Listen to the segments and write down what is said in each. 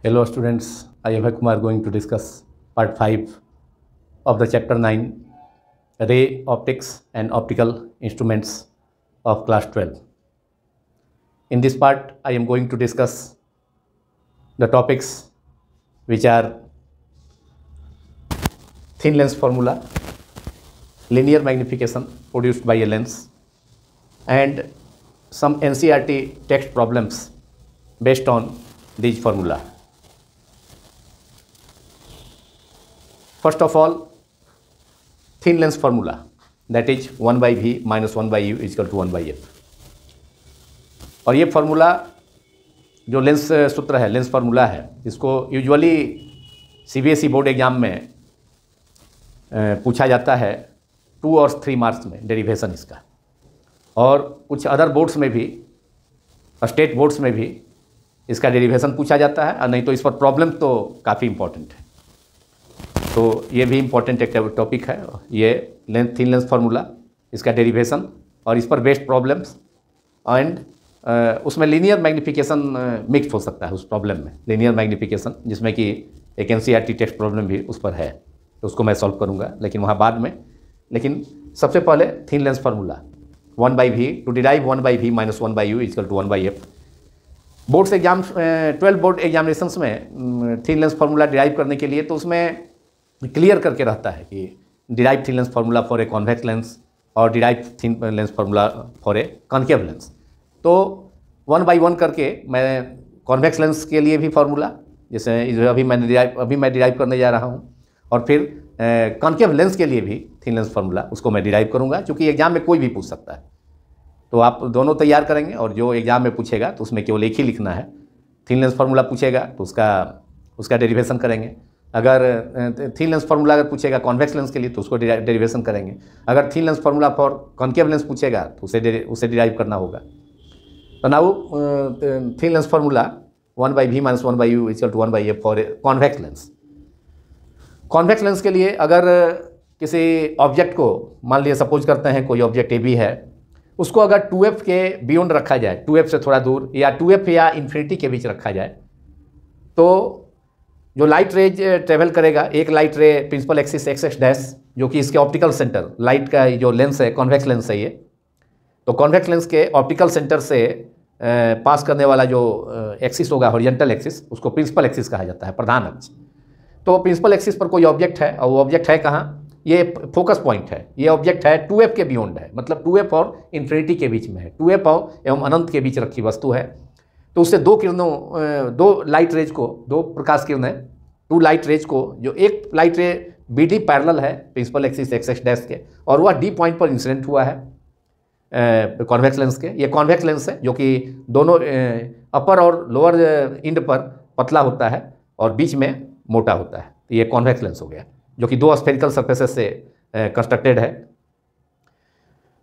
Hello students, I am Abhay Kumar going to discuss part 5 of the chapter 9 Ray Optics and Optical Instruments of class 12. In this part I am going to discuss the topics which are thin lens formula, linear magnification produced by a lens, and some NCERT text problems based on these formula. First of all, thin lens formula, that is 1 by V minus 1 by U is equal to 1 by F. और ये formula जो lens सूत्र है, lens formula है, इसको usually CBSE board exam में पूछा जाता है 2 और 3 मार्क्स में डेरिवेशन इसका, और कुछ अदर बोर्ड्स में भी, स्टेट बोर्ड्स में भी इसका डेरिवेशन पूछा जाता है, और नहीं तो इस पर प्रॉब्लम तो काफ़ी इंपॉर्टेंट है। तो ये भी इम्पॉर्टेंट एक टॉपिक है, ये थिन लेंस फार्मूला, इसका डेरिवेशन और इस पर बेस्ड प्रॉब्लम्स, एंड उसमें लीनियर मैग्निफिकेशन मिक्स हो सकता है उस प्रॉब्लम में, लीनियर मैग्निफिकेशन, जिसमें कि एक NCERT टेक्स्ट प्रॉब्लम भी उस पर है, तो उसको मैं सॉल्व करूँगा, लेकिन वहाँ बाद में। लेकिन सबसे पहले thin lens formula 1 by V to derive 1 by V minus 1 by U equal to 1 by F। Boards exam 12 board examinations में थिन लेंस फार्मूला डिराइव करने के लिए तो उसमें क्लियर करके रहता है कि derive thin lens formula for a convex lens और derive thin lens formula for a concave lens. तो 1 by 1 करके मैं कॉन्वेक्स लेंस के लिए भी फार्मूला, जैसे अभी मैं डिराइव करने जा रहा हूँ, और फिर कॉन्केव लेंस के लिए भी थिन लेंस फार्मूला उसको मैं डिराइव करूँगा, क्योंकि एग्जाम में कोई भी पूछ सकता है। तो आप दोनों तैयार करेंगे, और जो एग्जाम में पूछेगा तो उसमें केवल एक ही लिखना है। थिन लेंस फार्मूला पूछेगा तो उसका डेरिवेशन करेंगे। अगर थिन लेंस फार्मूला अगर पूछेगा कॉन्वेक्स लेंस के लिए तो उसको डेरिवेशन करेंगे। अगर thin lens formula for concave lens पूछेगा तो उसे डिराइव करना होगा। तो now thin lens formula 1 by V minus 1 by U equal to 1 by F for convex lens. Convex lens के लिए अगर किसी ऑब्जेक्ट को, मान लिया सपोज करते हैं कोई ऑब्जेक्ट AB है, उसको अगर 2F के बियॉन्ड रखा जाए, 2F से थोड़ा दूर, या 2F या इन्फिनिटी के बीच रखा जाए, तो जो लाइट रेज ट्रेवल करेगा, एक लाइट रे प्रिंसिपल एक्सिस एक्स डैश, जो कि इसके ऑप्टिकल सेंटर, लाइट का जो लेंस है कॉन्वेक्स लेंस है ये, तो कॉन्वेक्स लेंस के ऑप्टिकल सेंटर से पास करने वाला जो एक्सिस होगा, हॉरिजॉन्टल एक्सिस, उसको प्रिंसिपल एक्सिस कहा जाता है, प्रधान अक्ष। तो प्रिंसिपल एक्सिस पर कोई ऑब्जेक्ट है, और वो ऑब्जेक्ट है कहाँ, ये फोकस पॉइंट है, ये ऑब्जेक्ट है 2F के बियॉन्ड है, मतलब 2F और इन्फिनिटी के बीच में है, 2F और एवं अनंत के बीच रखी वस्तु है। तो उससे दो लाइट रेज को, 2 प्रकाश किरणें, 2 लाइट रेज को, जो एक लाइट रे BD पैरेलल है प्रिंसिपल एक्सिस एक्स डैश के, और वह D पॉइंट पर इंसिडेंट हुआ है कॉन्वेक्स लेंस के। ये कॉन्वेक्स लेंस है जो कि दोनों अपर और लोअर इंड पर पतला होता है और बीच में मोटा होता है। तो ये कॉन्वेक्स लेंस हो गया, जो कि 2 स्फेरिकल सरफेसेस से कंस्ट्रक्टेड है।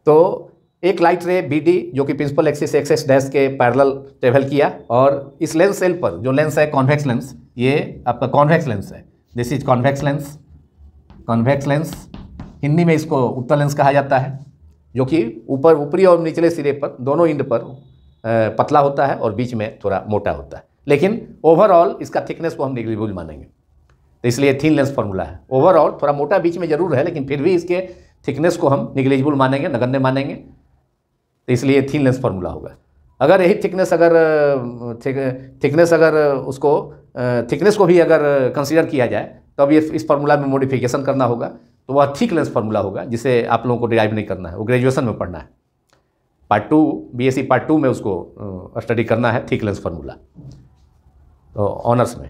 तो एक लाइट रे BD जो कि प्रिंसिपल एक्सिस एक्स डैश के पैरेलल ट्रेवल किया, और इस लेंस सेल पर जो लेंस है कॉन्वेक्स लेंस, ये आपका कॉन्वेक्स लेंस है, this is convex lens. Convex lens Hindi में इसको उत्तल लेंस कहा जाता है, जो कि ऊपरी और निचले सिरे पर, दोनों इंड पर पतला होता है और बीच में थोड़ा मोटा होता है, लेकिन ओवरऑल इसका थिकनेस को हम नेग्लिजिबल मानेंगे, तो इसलिए थिन लेंस फार्मूला है। ओवरऑल थोड़ा मोटा बीच में जरूर है, लेकिन फिर भी इसके थिकनेस को हम नेग्लिजिबल मानेंगे, नगण्य मानेंगे, तो इसलिए थिन लेंस फार्मूला होगा। अगर यही थिकनेस को भी अगर कंसीडर किया जाए, तो अब ये इस फार्मूला में मॉडिफिकेशन करना होगा, तो वह थिक लेंस फार्मूला होगा, जिसे आप लोगों को डिराइव नहीं करना है, वो ग्रेजुएशन में पढ़ना है। पार्ट 2 BSc पार्ट 2 में उसको स्टडी करना है, थिक लेंस फार्मूला, तो ऑनर्स में।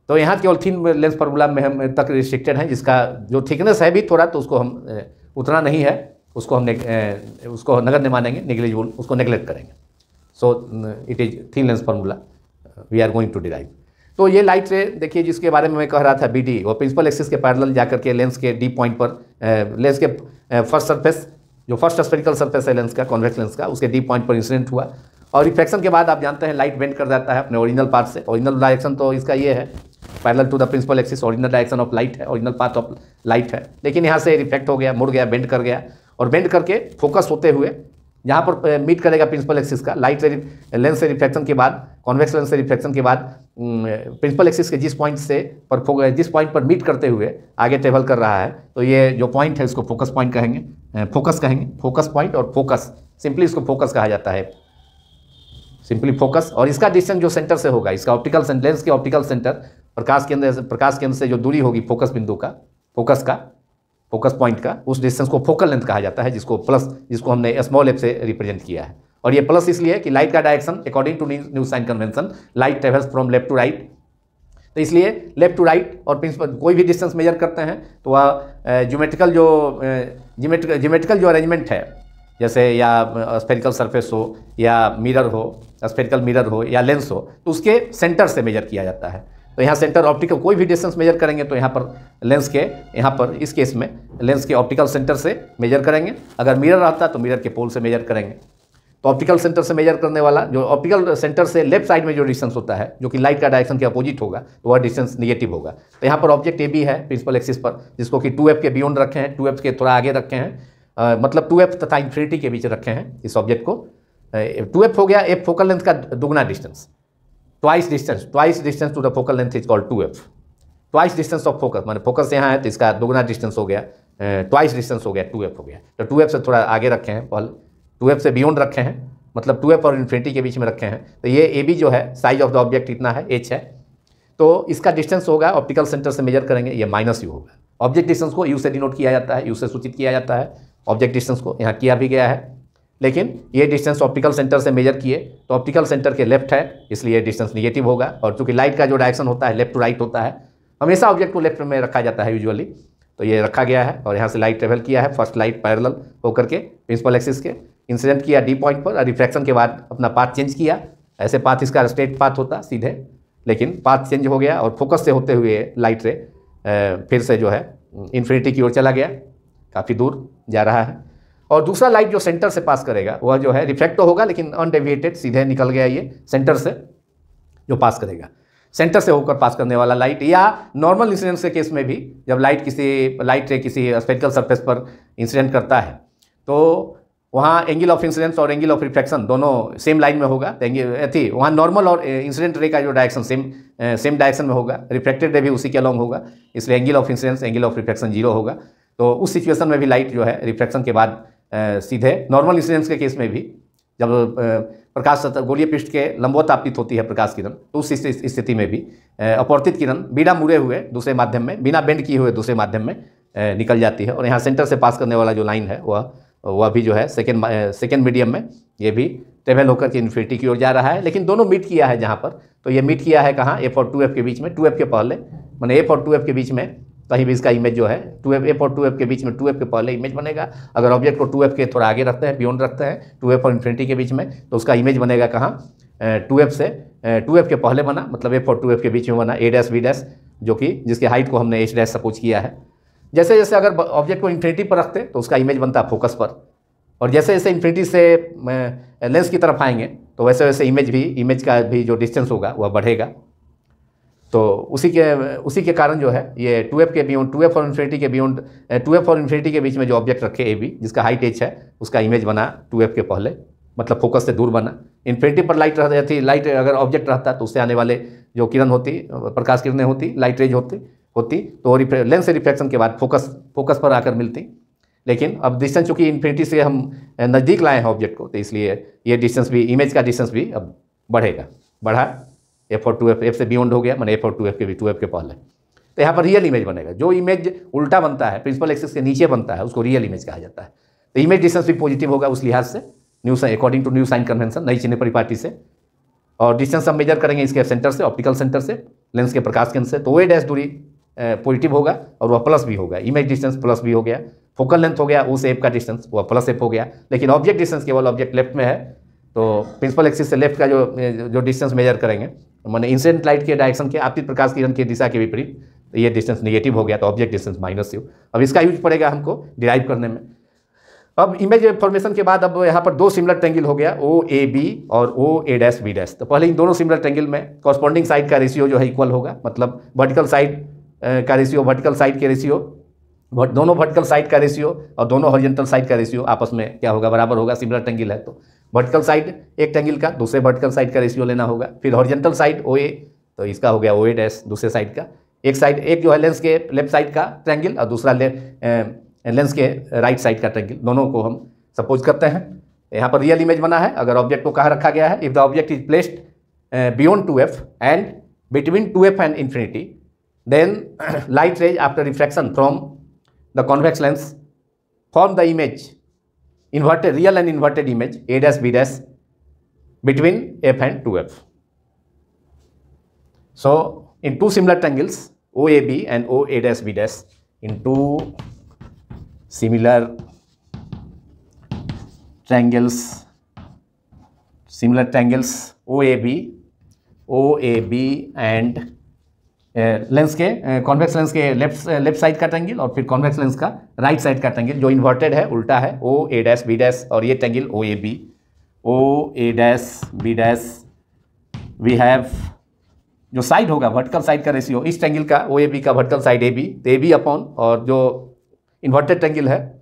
तो यहाँ केवल थिन लेंस फार्मूला में हम तक रिस्ट्रिक्टेड हैं, जिसका जो थिकनेस है भी थोड़ा, तो उसको हम उतना नहीं है, उसको नगण्य मानेंगे, नेग्लिजिबल, उसको नेग्लेक्ट करेंगे। So it is thin lens formula we are going to derive. तो ये लाइट रे देखिए, जिसके बारे में मैं कह रहा था, BD, और प्रिंसिपल एक्सिस के पैरेलल जाकर के लेंस के D पॉइंट पर, लेंस के फर्स्ट सरफेस, जो फर्स्ट स्फेरिकल सरफेस है लेंस का, कॉन्वेक्स लेंस का, उसके D पॉइंट पर इंसिडेंट हुआ, और रिफ्लेक्शन के बाद आप जानते हैं लाइट बेंड कर जाता है अपने ओरिजिनल पाथ से। ओरिजिनल डायरेक्शन तो इसका ये है, parallel to the principal axis, original direction of light है, ओरिजिनल पाथ ऑफ लाइट है, लेकिन यहाँ से रिफ्लेक्ट हो गया, मुड़ गया, बेंड कर गया, और बेंड करके फोकस होते हुए जहाँ पर मीट करेगा प्रिंसिपल एक्सिस का, लाइट से लेंस से रिफ्लेक्शन के बाद कॉन्वेक्स लेंस से रिफ्लेक्शन के बाद प्रिंसिपल एक्सिस के जिस पॉइंट पर मीट करते हुए आगे ट्रेवल कर रहा है, तो ये जो पॉइंट है इसको फोकस पॉइंट कहेंगे, फोकस पॉइंट और फोकस, सिंपली इसको फोकस कहा जाता है, सिंपली फोकस। और इसका डिस्टेंस जो सेंटर से होगा, इसका ऑप्टिकल लेंस के ऑप्टिकल सेंटर प्रकाश केंद्र से जो दूरी होगी फोकस बिंदु का, फोकस पॉइंट का, उस डिस्टेंस को फोकल लेंथ कहा जाता है, जिसको हमने स्मॉल एफ से रिप्रेजेंट किया है। और ये प्लस इसलिए कि लाइट का direction according to new sign convention light travels from left to right, तो इसलिए लेफ्ट टू राइट और प्रिंसिपल कोई भी डिस्टेंस मेजर करते हैं तो वह ज्योमेट्रिकल जो अरेंजमेंट है, जैसे या स्फेरिकल सरफेस हो या मिरर हो, स्फेरिकल मिरर हो या लेंस हो, तो उसके सेंटर से मेजर किया जाता है। तो यहाँ सेंटर ऑप्टिकल कोई भी डिस्टेंस मेजर करेंगे तो यहाँ पर लेंस के, यहाँ पर इस केस में लेंस के ऑप्टिकल सेंटर से मेजर करेंगे। अगर मिरर रहता तो मिरर के पोल से मेजर करेंगे। तो ऑप्टिकल सेंटर से मेजर करने वाला, जो ऑप्टिकल सेंटर से लेफ्ट साइड में जो डिस्टेंस होता है, जो कि लाइट का डायरेक्शन के अपोजिट होगा, तो वह डिस्टेंस निगेटिव होगा। तो यहाँ पर ऑब्जेक्ट ए बी है प्रिंसिपल एक्सिस पर, जिसको कि 2f के बियॉन्ड रखे हैं, 2f के थोड़ा आगे रखे हैं, मतलब 2f तथा इन्फिनिटी के बीच रखे हैं इस ऑब्जेक्ट को। 2f हो गया f फोकल लेंथ का दुगना distance, twice distance to the focal length is called 2f, twice distance of focus, माने फोकस यहाँ है तो इसका दुगना डिस्टेंस हो गया, ट्वाइस डिस्टेंस हो गया, 2f हो गया। तो 2f से थोड़ा आगे रखे हैं, 2f से बियॉन्ड रखे हैं, मतलब 2f और इन्फिनिटी के बीच में रखे हैं। तो ये ए बी जो है, साइज ऑफ द ऑब्जेक्ट इतना है, h है, तो इसका डिस्टेंस होगा ऑप्टिकल सेंटर से मेजर करेंगे, ये -u होगा। ऑब्जेक्ट डिस्टेंस को u से डिनोट किया जाता है, u से सूचित किया जाता है ऑब्जेक्ट डिस्टेंस को, यहाँ किया भी गया है। लेकिन ये डिस्टेंस ऑप्टिकल सेंटर से मेजर किए तो ऑप्टिकल सेंटर के लेफ्ट है, इसलिए डिस्टेंस निगेटिव होगा। और चूंकि लाइट का जो डायरेक्शन होता है लेफ्ट टू राइट होता है, हमेशा ऑब्जेक्ट को लेफ्ट में रखा जाता है यूजुअली, तो ये रखा गया है। और यहाँ से लाइट ट्रेवल किया है, फर्स्ट लाइट पैरेलल होकर के प्रिंसिपल एक्सिस के इंसिडेंट किया डी पॉइंट पर, और रिफ्रैक्शन के बाद अपना पाथ चेंज किया। ऐसे पाथ इसका स्ट्रेट पाथ होता सीधे, लेकिन पाथ चेंज हो गया और फोकस से होते हुए लाइट रे फिर से जो है इन्फिनिटी की ओर चला गया, काफ़ी दूर जा रहा है। और दूसरा लाइट जो सेंटर से पास करेगा वह जो है रिफ्लेक्ट तो होगा, लेकिन अनडेविएटेड सीधे निकल गया, ये सेंटर से जो पास करेगा, सेंटर से होकर पास करने वाला लाइट। या नॉर्मल इंसिडेंस के केस में भी जब लाइट रे किसी स्फेरिकल सरफेस पर इंसिडेंट करता है तो वहाँ एंगल ऑफ इंसिडेंस और एंगल ऑफ रिफ्लेक्शन दोनों सेम लाइन में होगा। वहाँ नॉर्मल और इंसिडेंट रे का जो डायरेक्शन सेम डायरेक्शन में होगा, रिफ्लेक्टेड रे भी उसी के अलॉन्ग होगा, इसलिए angle of incidence angle of reflection 0 होगा। तो उस सिचुएशन में भी लाइट जो है रिफ्लेक्शन के बाद सीधे नॉर्मल इंसिडेंस के केस में भी जब प्रकाश गोलीय पृष्ठ के लंबवत आपतित होती है प्रकाश किरण, तो उस स्थिति में भी अपवर्तित किरण बिना मुड़े हुए दूसरे माध्यम में, बिना बेंड किए हुए दूसरे माध्यम में निकल जाती है। और यहाँ सेंटर से पास करने वाला जो लाइन है वह भी जो है सेकेंड मीडियम में ये भी ट्रेवल होकर के इन्फिनिटी की ओर जा रहा है। लेकिन दोनों मीट किया है जहाँ पर, तो ये मीट किया है कहाँ, f और 2f के बीच में, 2f के पहले, माने f और 2f के बीच में कहीं भी इसका इमेज जो है 2f और 2f के बीच में 2f के पहले इमेज बनेगा। अगर ऑब्जेक्ट को 2f के थोड़ा आगे रखते हैं, बियॉन्ड रखते हैं 2f और इन्फिनिटी के बीच में, तो उसका इमेज बनेगा कहाँ, 2f के पहले बना, मतलब f और 2f के बीच में बना a डैश b डैश, जो कि जिसके हाइट को हमने h डैश सपोज किया है। जैसे जैसे अगर ऑब्जेक्ट को इन्फिनिटी पर रखते तो उसका इमेज बनता है फोकस पर, और जैसे जैसे इन्फिनिटी से लेंस की तरफ आएंगे तो वैसे वैसे इमेज का भी जो डिस्टेंस होगा वह बढ़ेगा। तो उसी के कारण जो है ये 2f के बियॉन्ड, 2f और इन्फिनिटी के बीच में जो ऑब्जेक्ट रखे ए बी, जिसका हाइट h है, उसका इमेज बना 2f के पहले, मतलब फोकस से दूर बना। इन्फिनिटी पर लाइट रहती थी, लाइट अगर ऑब्जेक्ट रहता तो उससे आने वाले जो किरण होती, प्रकाश किरणें होती, लाइट रेज होती तो लेंस से रिफ्लेक्शन के बाद फोकस पर आकर मिलती। लेकिन अब डिस्टेंस चूँकि इन्फिनिटी से हम नज़दीक लाए हैं ऑब्जेक्ट को, तो इसलिए ये डिस्टेंस भी, इमेज का डिस्टेंस भी अब बढ़ा f और 2f, f से बियॉन्ड हो गया, मैंने f और 2f के भी 2f के पहले। तो यहाँ पर रियल इमेज बनेगा। जो इमेज उल्टा बनता है, प्रिंसिपल एक्सिस के नीचे बनता है, उसको रियल इमेज कहा जाता है। तो इमेज डिस्टेंस भी पॉजिटिव होगा उस लिहाज से, according to new sign convention, नई चिन्ह परिपाटी से। और डिस्टेंस हम मेजर करेंगे इसके सेंटर से, ऑप्टिकल सेंटर से, लेंस के प्रकाश केंद्र से, तो वो डैश दूरी पॉजिटिव होगा और वह प्लस भी होगा। इमेज डिस्टेंस प्लस भी हो गया, फोकल लेंथ हो गया उस एफ का डिस्टेंस, वह प्लस एफ हो गया। लेकिन ऑब्जेक्ट डिस्टेंस केवल ऑब्जेक्ट लेफ्ट में है, तो प्रिंसिपल एक्सिस से लेफ्ट का जो डिस्टेंस मेजर करेंगे, माने इंसिडेंट लाइट के डायरेक्शन के, आपतित प्रकाश किरण की दिशा के विपरीत, तो ये डिस्टेंस नेगेटिव हो गया, तो ऑब्जेक्ट डिस्टेंस -u। अब इसका यूज पड़ेगा हमको डिराइव करने में। अब इमेज फॉर्मेशन के बाद अब यहाँ पर दो सिमिलर ट्रायंगल हो गया, OAB और OA', तो पहले इन दोनों सिमिलर ट्रायंगल में कॉरस्पॉन्डिंग साइड का रेशियो जो है इक्वल होगा, मतलब वर्टिकल साइड का रेशियो, वर्टिकल साइड के रेशियो, दोनों वर्टिकल साइड का रेशियो और दोनों हॉरिजॉन्टल साइड का रेशियो आपस में क्या होगा, बराबर होगा, सिमिलर ट्रायंगल है तो। वर्टिकल साइड एक ट्रायंगल का दूसरे वर्टिकल साइड का रेशियो लेना होगा। फिर हॉरिजॉन्टल साइड ओ ए, तो इसका हो गया ओ ए डैश दूसरे साइड का। एक साइड एक जो है लेंस के लेफ्ट साइड का ट्रायंगल और दूसरा लेंस के राइट साइड का ट्रायंगल, दोनों को हम सपोज करते हैं। यहाँ पर रियल इमेज बना है। अगर ऑब्जेक्ट को कहाँ रखा गया है, if the object is placed beyond 2f and between 2f and infinity, then light rays after refraction from the convex lens form the image, inverted real and inverted image a dash b dash between f and 2f. So in two similar triangles OAB and OA dash b dash, in two similar triangles OAB and lens के convex lens के left side का triangle और फिर convex lens का right side का triangle जो inverted है, उल्टा है, O A dash B dash, और ये triangle O A dash B dash. We have जो साइड होगा वर्टिकल साइड का रेशियो इस ट्रायंगल का ओ ए बी का वर्टिकल साइड ए बी, तो ए बी अपॉन और जो इन्वर्टेड ट्रायंगल है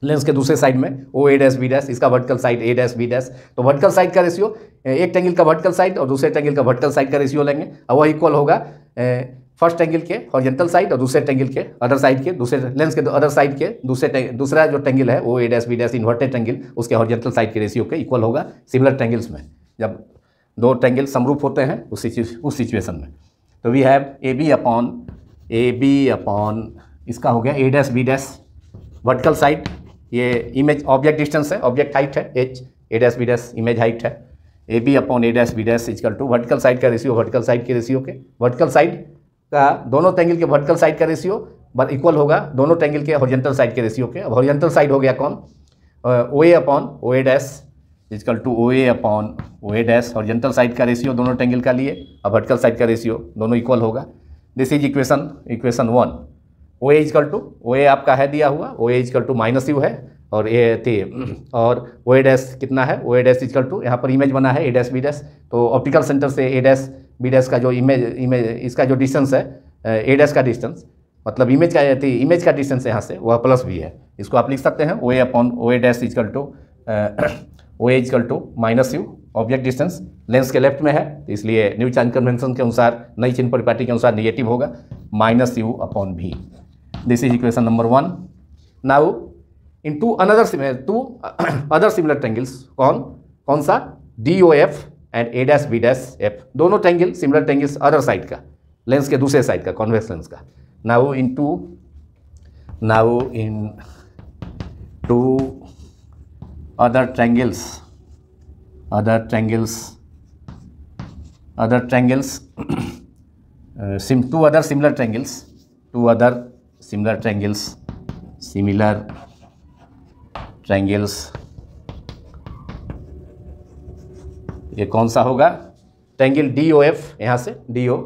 लेंस के दूसरे साइड में ओ ए डैश बी डैश, इसका vertical side A dash B dash. तो वर्टिकल साइड का रेशियो एक ट्रायंगल का वर्टिकल साइड और दूसरे ट्रायंगल का वर्टिकल साइड का रेशियो लेंगे और वह इक्वल होगा फर्स्ट ट्रायंगल के हॉरिजॉन्टल साइड और दूसरे ट्रायंगल के अदर साइड के, दूसरे लेंस के अदर साइड के दूसरा जो ट्रायंगल है O A dash B dash inverted triangle, उसके हॉरिजॉन्टल साइड के रेशियो के इक्वल होगा सिमिलर ट्रायंगल्स में, जब दो ट्रायंगल समरूप होते हैं उस सिचुएशन में। तो we have A B upon इसका हो गया A dash B dash vertical side, ये इमेज ऑब्जेक्ट डिस्टेंस है, ऑब्जेक्ट हाइट है h, A dash B dash image height है, A B upon A dash B dash equal to vertical side का ratio vertical side के ratio के, vertical side का दोनों triangle के वर्टिकल साइड का रेशियो इक्वल होगा दोनों ट्रायंगल के हॉरिजॉन्टल साइड के रेशियो के। अब हॉरिजॉन्टल साइड हो गया कौन, O A upon O A dash equal to O A upon O A dash, horizontal side का रेशियो दोनों ट्रायंगल का लिए, अब वर्टिकल साइड का रेशियो दोनों इक्वल होगा। This is equation 1। O A equal to O A आपका है दिया हुआ, O A equal to minus U है और ए थी और ओ ए डैश कितना है, O A dash equal to यहाँ पर इमेज बना है ए डैश बी डैश, तो ऑप्टिकल सेंटर से ए डैश बी डैश का जो इमेज इसका जो डिस्टेंस है ए डैश का डिस्टेंस, मतलब इमेज का डिस्टेंस यहाँ से वह प्लस भी है, इसको आप लिख सकते हैं O A upon O A dash equal to O A equal to minus U, object distance lens के लेफ्ट में है तो इसलिए न्यू चार्ज कन्वेंशन के अनुसार नई चिन्ह परिपाटी के अनुसार नेगेटिव होगा minus U upon V. This is equation number 1। Now in two other similar triangles, कौन सा, D O F and A dash B dash F, दोनों triangle similar triangles other side का, लेंस के दूसरे साइड का convex lens का। Now in two other triangles ये कौन सा होगा, ट्रायंगल डी ओ एफ, यहाँ से डी ओ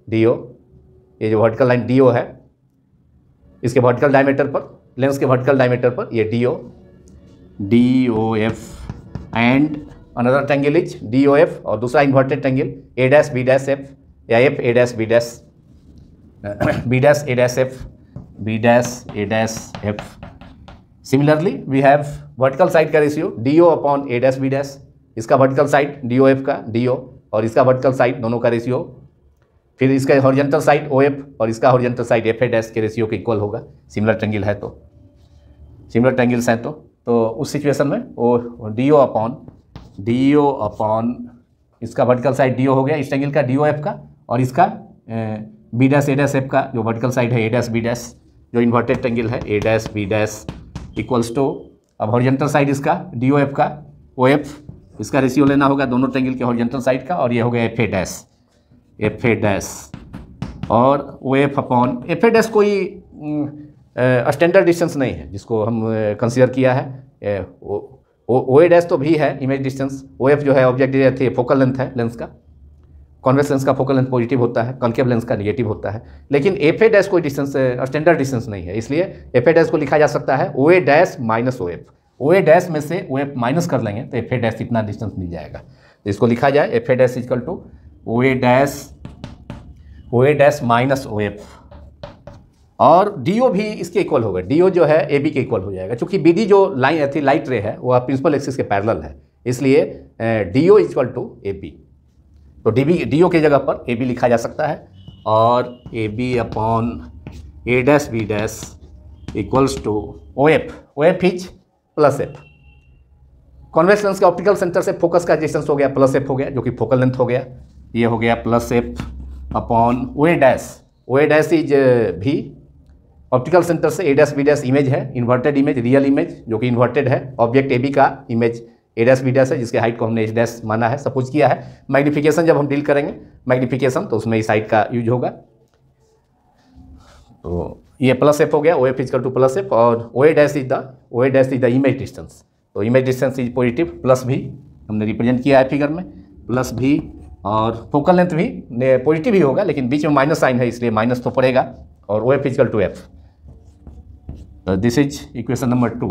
ये जो वर्टिकल लाइन डी ओ है इसके वर्टिकल डायमीटर पर, लेंस के वर्टिकल डायमीटर पर ये D O F and another triangle is D O F और दूसरा inverted triangle A dash B dash F या F A dash B dash B dash A dash F B dash A dash F. Similarly we have vertical side का ratio D O upon A dash B dash, इसका vertical side D O F का D O और इसका vertical side दोनों का ratio, फिर इसका horizontal side ओ F और इसका horizontal side F A dash के रेशियो के इक्वल होगा। सिमिलर ट्रायंगल है तो, सिमिलर ट्रायंगल्स हैं तो उस सिचुएशन में वो डी ओ अपॉन इसका वर्टिकल साइड डी ओ हो गया इस ट्रायंगल का डी ओ एफ का, और इसका B dash A dash F का जो वर्टिकल साइड है ए डैश बी डैश जो इन्वर्टेड ट्रायंगल है A dash B dash equals to, अब हॉरिजॉन्टल साइड इसका डी ओ एफ का ओ एफ, इसका रेशियो लेना होगा दोनों ट्रायंगल के हॉरिजॉन्टल साइड का, और ये हो गया एफ ए डैश और O F upon F A dash कोई स्टैंडर्ड डिस्टेंस नहीं है जिसको हम कंसीडर किया है, ओ ए डैश तो भी है इमेज डिस्टेंस, ओ एफ जो है ऑब्जेक्ट फोकल लेंथ है लेंस का, कॉन्वेक्स लेंस का फोकल लेंथ पॉजिटिव होता है, कॉन्केव लेंस का नेगेटिव होता है, लेकिन एफ ए डैश कोई डिस्टेंस स्टैंडर्ड डिस्टेंस नहीं है, इसलिए एफ ए डैश को लिखा जा सकता है O A dash minus O F, O A dash में से ओ एफ माइनस कर लेंगे तो एफ ए डैश इतना डिस्टेंस मिल जाएगा, तो इसको लिखा जाए F A dash equal to O A dash minus O F, और डी ओ भी इसके इक्वल होगा, डी ओ जो है ए बी के इक्वल हो जाएगा, क्योंकि बी डी जो लाइन थी लाइट रे है वो प्रिंसिपल एक्सिस के पैरेलल है, इसलिए D O equal to A B. तो डी ओ की जगह पर ए बी लिखा जा सकता है और A B upon A dash B dash equals to O F is plus F. Convex lens के ऑप्टिकल सेंटर से फोकस का डिस्टेंस हो गया प्लस एफ हो गया, जो कि फोकल लेंथ हो गया, ये हो गया plus F upon O A dash is भी। ऑप्टिकल सेंटर से A dash B dash image है, इन्वर्टेड इमेज, रियल इमेज जो कि इन्वर्टेड है। ऑब्जेक्ट ए बी का image A dash B dash है, जिसके हाइट को हमने एच डैश माना है, सपोज किया है। मैग्नीफिकेशन जब हम डील करेंगे मैग्नीफिकेशन तो उसमें इस हाइट का यूज होगा। तो ये प्लस एफ हो गया, O F equal to plus F, और O A dash is the image distance. तो image distance is positive, plus V हमने रिप्रेजेंट किया है फिगर में, प्लस भी, और फोकल लेंथ भी पॉजिटिव ही होगा, लेकिन बीच में माइनस साइन है इसलिए माइनस तो पड़ेगा, और O F equal to F. This is equation number 2।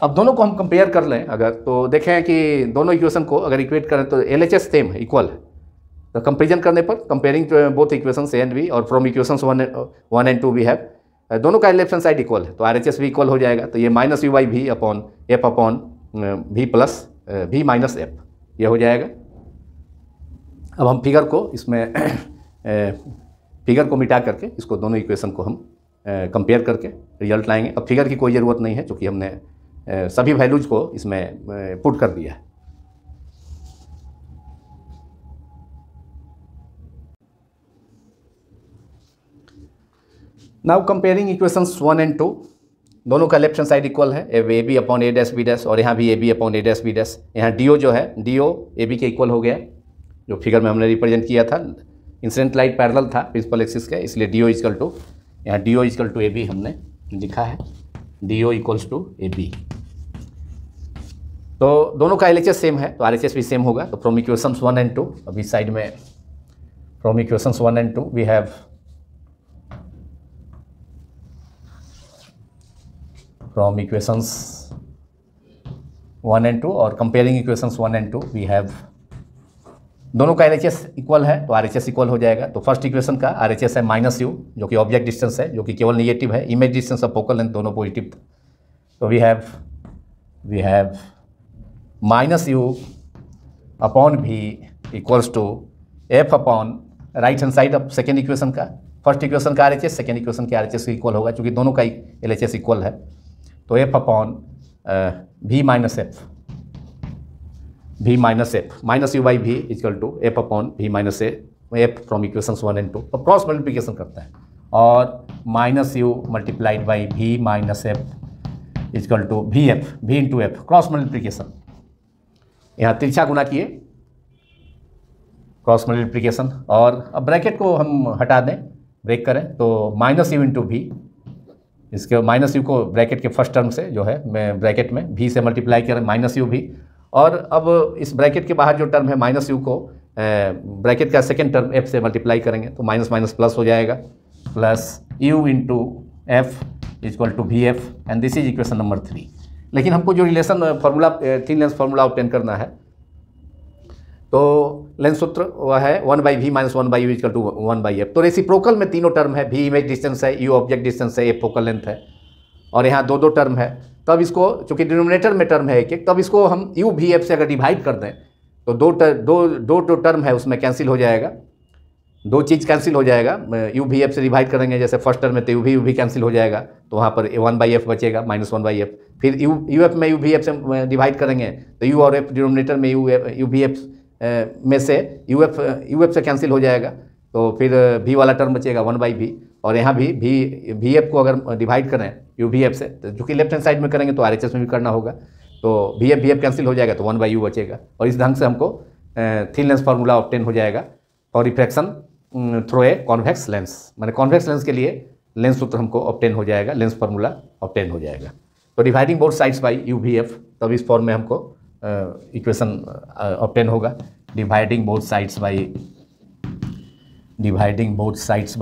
अब दोनों को हम कंपेयर कर लें अगर, तो देखें कि दोनों इक्वेशन को अगर इक्वेट करें तो LHS सेम है, इक्वल है। तो कंपेरिजन करने पर comparing both equations A and B, और from equations 1 and 2 we have, दोनों का लेफ्ट हैंड साइड इक्वल है, तो RHS भी इक्वल हो जाएगा। तो ये माइनस यू बाई भी अपॉन एफ अपॉन भी प्लस भी माइनस एफ, ये हो जाएगा। अब हम फिगर को इसमें फिगर को मिटा करके इसको दोनों इक्वेशन को हम कंपेयर करके रिजल्ट लाएंगे। अब फिगर की कोई ज़रूरत नहीं है क्योंकि हमने सभी वैल्यूज को इसमें पुट कर दिया है। नाउ कंपेयरिंग इक्वेशंस 1 and 2, दोनों का लेफ्ट हैंड साइड इक्वल है, A B upon A dash B dash, और यहाँ भी A B upon A dash B dash. यहाँ डी ओ जो है, डी ओ ए बी के इक्वल हो गया, जो फिगर में हमने रिप्रेजेंट किया था। इंसिडेंट लाइट पैरेलल था प्रिंसिपल एक्सिस के, इसलिए डी ओ इजकल टू, यहाँ D O equal to A B हमने लिखा है, D O equals to A B. तो दोनों का LHS सेम है तो RHS भी सेम होगा। तो फ्रॉम इक्वेशंस 1 and 2, अभी साइड में from equations 1 and 2 we have from equations 1 and 2 और comparing equations 1 and 2 we have, दोनों का LHS इक्वल है तो RHS इक्वल हो जाएगा। तो फर्स्ट इक्वेशन का RHS है माइनस यू, जो कि ऑब्जेक्ट डिस्टेंस है, जो कि केवल निगेटिव है। इमेज डिस्टेंस और फोकल लेंथ दोनों पॉजिटिव। तो we have minus U upon V equals to F upon right hand side of second equation का, फर्स्ट इक्वेशन का RHS सेकेंड इक्वेशन के RHS इक्वल होगा, क्योंकि दोनों का LHS इक्वल है। तो F upon V minus F minus U by V equal to F upon V minus F from equations 1 and 2। तो क्रॉस मल्टीप्लिकेशन करता है, और minus you multiplied by V minus F equal to भी into F, cross multiplication. यहाँ तिरछा गुना किए, cross multiplication, और अब ब्रैकेट को हम हटा दें, ब्रेक करें, तो माइनस यू इंटू भी, इसके माइनस यू को ब्रैकेट के फर्स्ट टर्म से जो है मैं ब्रैकेट में भी से मल्टीप्लाई करें, माइनस यू भी, और अब इस ब्रैकेट के बाहर जो टर्म है माइनस यू को ब्रैकेट का सेकेंड टर्म एफ से मल्टीप्लाई करेंगे, तो माइनस माइनस प्लस हो जाएगा, plus U into F equal to V F, and this is equation number 3। लेकिन हमको जो relation formula, thin lens formula obtain करना है, तो लेंस सूत्र वह है 1 by V minus 1 by U equal to 1 by F. तो रेसिप्रोकल में तीनों टर्म है, भी इमेज डिस्टेंस है, यू ऑब्जेक्ट डिस्टेंस है, एफ फोकल लेंथ है, और यहाँ दो टर्म है। तब इसको, चूँकि डिनोमिनेटर में टर्म है एक, तब इसको हम यू भी एफ से अगर डिवाइड कर दें तो दो टर्म है उसमें कैंसिल हो जाएगा, दो चीज़ कैंसिल हो जाएगा। यू भी एफ से डिवाइड करेंगे, जैसे फर्स्ट टर्म में तो यू भी कैंसिल हो जाएगा, तो वहाँ पर 1 बाई एफ बचेगा, माइनस 1 बाई एफ। फिर यू एफ में यू भी एफ से डिवाइड करेंगे तो यू और एफ डिनोमिनेटर में यू भी एफ में से यू एफ से कैंसिल हो जाएगा, तो फिर भी वाला टर्म बचेगा 1 बाई भी, और यहाँ भी एफ को अगर डिवाइड करें यू भी एफ से, तो जो कि लेफ्ट हैंड साइड में करेंगे तो RHS में भी करना होगा, तो भी एफ कैंसिल हो जाएगा, तो 1 बाई यू बचेगा। और इस ढंग से हमको थिन लेंस फार्मूला ऑब्टेन हो जाएगा for refraction through a convex lens, मैंने कॉन्वेक्स लेंस के लिए लेंस सूत्र हमको ऑब्टेन हो जाएगा, लेंस फार्मूला ऑब्टेन हो जाएगा। तो dividing both sides by U V F, तब इस फॉर्म में हमको इक्वेशन ऑब्टेन होगा, dividing both sides by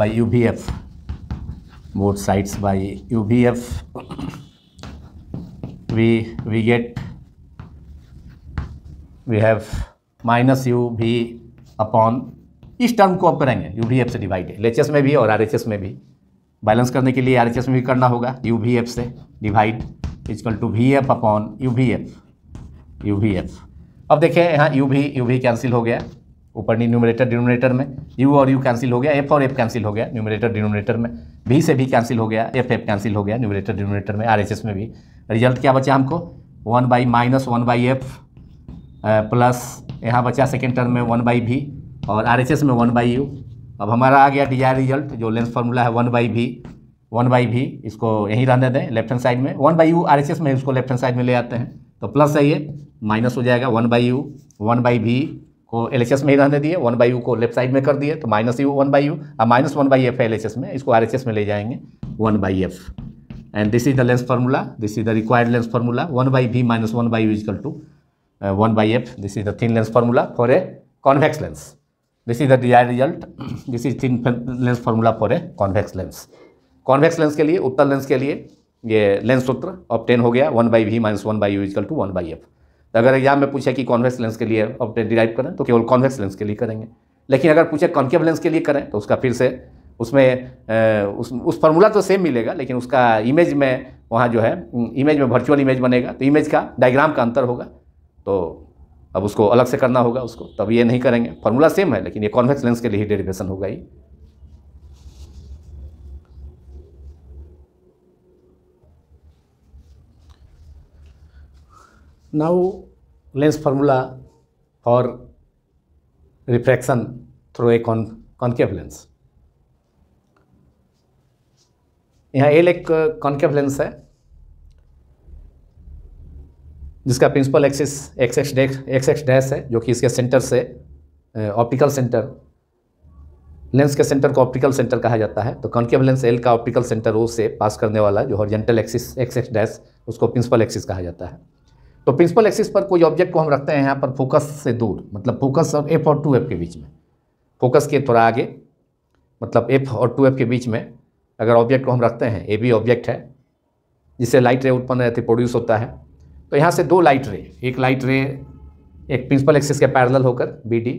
U V F, both sides by UVF, we have minus UV upon, इस टर्म को अब करेंगे UVF से डिवाइड, LHS में भी और RHS में भी। बैलेंस करने के लिए RHS में भी करना होगा, UVF से divide equal to VF upon UVF। अब देखें यहाँ यू भी कैंसिल हो गया, ऊपर न्यूमरेटर डिनोमिनेटर में यू और यू कैंसिल हो गया, एफ और एफ कैंसिल हो गया न्यूमरेटर डिनोमिनेटर में, भी से भी कैंसिल हो गया, एफ कैंसिल हो गया न्यूमरेटर डिनोमिनेटर में, RHS में भी। रिजल्ट क्या बचा हमको 1/-1/f प्लस यहाँ बचा सेकेंड टर्म में 1/v और RHS में 1/u। अब हमारा आ गया डिजायर रिजल्ट जो लेंस फार्मूला है 1/v, इसको यहीं रहने दें लेफ्ट हैंड साइड में, 1/u RHS में उसको लेफ्ट हैंड साइड में ले आते हैं तो प्लस है, ये माइनस हो जाएगा 1/u, 1/v को LHS में ही रहने दिए, 1/u को लेफ्ट साइड में कर दिए तो -u 1/u, अब -1/f है LHS में, इसको RHS में ले जाएंगे 1/f and this is the lens formula, this is the required lens formula 1/v - 1/u equal to 1/f। This is the thin lens formula for a convex lens, this is the desired result, this is thin lens formula for a convex lens. Convex lens के लिए, उत्तल lens के लिए ये lens सूत्र obtain हो गया 1/v - 1/u equal to 1/f। तो अगर एग्जाम में पूछे कि कॉन्वेक्स लेंस के लिए ऑब्टेन डिराइव करें तो केवल कॉन्वेक्स लेंस के लिए करेंगे, लेकिन अगर पूछे कॉन्केव लेंस के लिए करें तो उसका फिर से उसमें उस फार्मूला तो सेम मिलेगा, लेकिन उसका इमेज में वहाँ जो है इमेज में वर्चुअल इमेज बनेगा तो इमेज का डायग्राम का अंतर होगा, तो अब उसको अलग से करना होगा उसको, तब ये नहीं करेंगे। फार्मूला सेम है लेकिन ये कॉन्वेक्स लेंस के लिए ही डेरिवेशन होगा ये। Now lens formula for refraction through a concave lens. यहाँ एल एक कॉन्केव लेंस है जिसका प्रिंसिपल एक्सिस एक्स डैश है, जो कि इसके सेंटर से ऑप्टिकल सेंटर, लेंस के सेंटर को ऑप्टिकल सेंटर कहा जाता है। तो कॉन्केव लेंस एल का ऑप्टिकल सेंटर ओ से पास करने वाला जो हॉरिजॉन्टल एक्सिस एक्स डैश, उसको प्रिंसिपल एक्सिस कहा जाता है। तो प्रिंसिपल एक्सिस पर कोई ऑब्जेक्ट को हम रखते हैं यहाँ पर फोकस से दूर, मतलब फोकस और एफ और 2f के बीच में, फोकस के थोड़ा आगे, मतलब एफ और 2f के बीच में अगर ऑब्जेक्ट को हम रखते हैं, ए बी ऑब्जेक्ट है जिससे लाइट रे उत्पन्न रहती प्रोड्यूस होता है, तो यहाँ से दो लाइट रे, एक लाइट रे एक प्रिंसिपल एक्सिस के पैरेलल होकर BD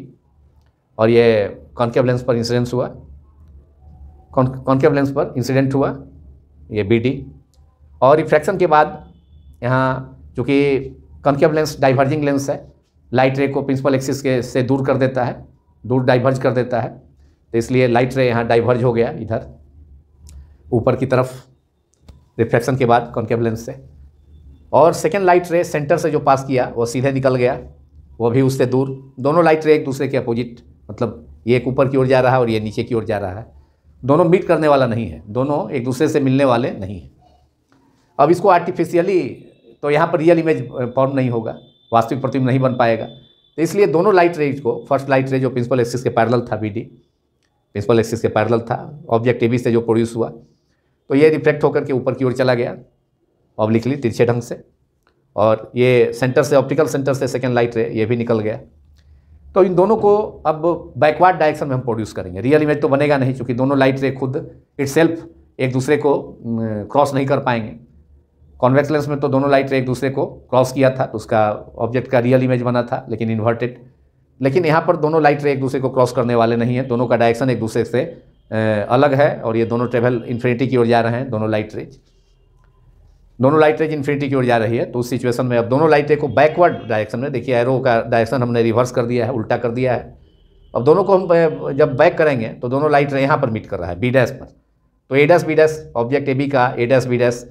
और ये कॉन्केव लेंस पर इंसिडेंस हुआ, कॉन्केव लेंस पर इंसिडेंट हुआ ये BD, और रिफ्रैक्शन के बाद यहाँ चूँकि कॉन्केव लेंस डाइवर्जिंग लेंस है, लाइट रे को प्रिंसिपल एक्सिस के से दूर कर देता है, दूर डाइवर्ज कर देता है, तो इसलिए लाइट रे यहाँ डाइवर्ज हो गया इधर ऊपर की तरफ रिफ्रैक्शन के बाद कॉन्केव लेंस से, और सेकेंड लाइट रे सेंटर से जो पास किया वो सीधे निकल गया, वो भी उससे दूर। दोनों लाइट रे एक दूसरे के अपोजिट, मतलब ये एक ऊपर की ओर जा रहा है और ये नीचे की ओर जा रहा है, दोनों मीट करने वाला नहीं है, दोनों एक दूसरे से मिलने वाले नहीं हैं। अब इसको आर्टिफिशियली, तो यहाँ पर रियल इमेज फॉर्म नहीं होगा, वास्तविक प्रतिबिंब नहीं बन पाएगा, तो इसलिए दोनों लाइट रेज को, फर्स्ट लाइट रे जो प्रिंसिपल एक्सिस के पैरेलल था BD, प्रिंसिपल एक्सिस के पैरेलल था ऑब्जेक्ट AB से जो प्रोड्यूस हुआ, तो ये रिफ्लेक्ट होकर के ऊपर की ओर चला गया ऑब्लिकली तिरछे ढंग से, और ये सेंटर से, ऑप्टिकल सेंटर से सेकेंड लाइट रे ये भी निकल गया। तो इन दोनों को अब बैकवर्ड डायरेक्शन में हम प्रोड्यूस करेंगे, रियल इमेज तो बनेगा नहीं क्योंकि दोनों लाइट रे खुद इटसेल्फ एक दूसरे को क्रॉस नहीं कर पाएंगे। कॉन्वेक्स लेंस में तो दोनों लाइट रे एक दूसरे को क्रॉस किया था तो उसका ऑब्जेक्ट का रियल इमेज बना था, लेकिन इन्वर्टेड। लेकिन यहाँ पर दोनों लाइट रे एक दूसरे को क्रॉस करने वाले नहीं हैं, दोनों का डायरेक्शन एक दूसरे से अलग है, और ये दोनों ट्रेवल इन्फिनिटी की ओर जा रहे हैं, दोनों लाइट रेज इन्फिनिटी की ओर जा रही है। तो उस सिचुएशन में अब दोनों लाइट रे को बैकवर्ड डायरेक्शन में, देखिए एरो का डायरेक्शन हमने रिवर्स कर दिया है, उल्टा कर दिया है। अब दोनों को हम जब बैक करेंगे तो दोनों लाइट रे यहाँ पर मीट कर रहा है B' पर, तो A', ऑब्जेक्ट AB का A',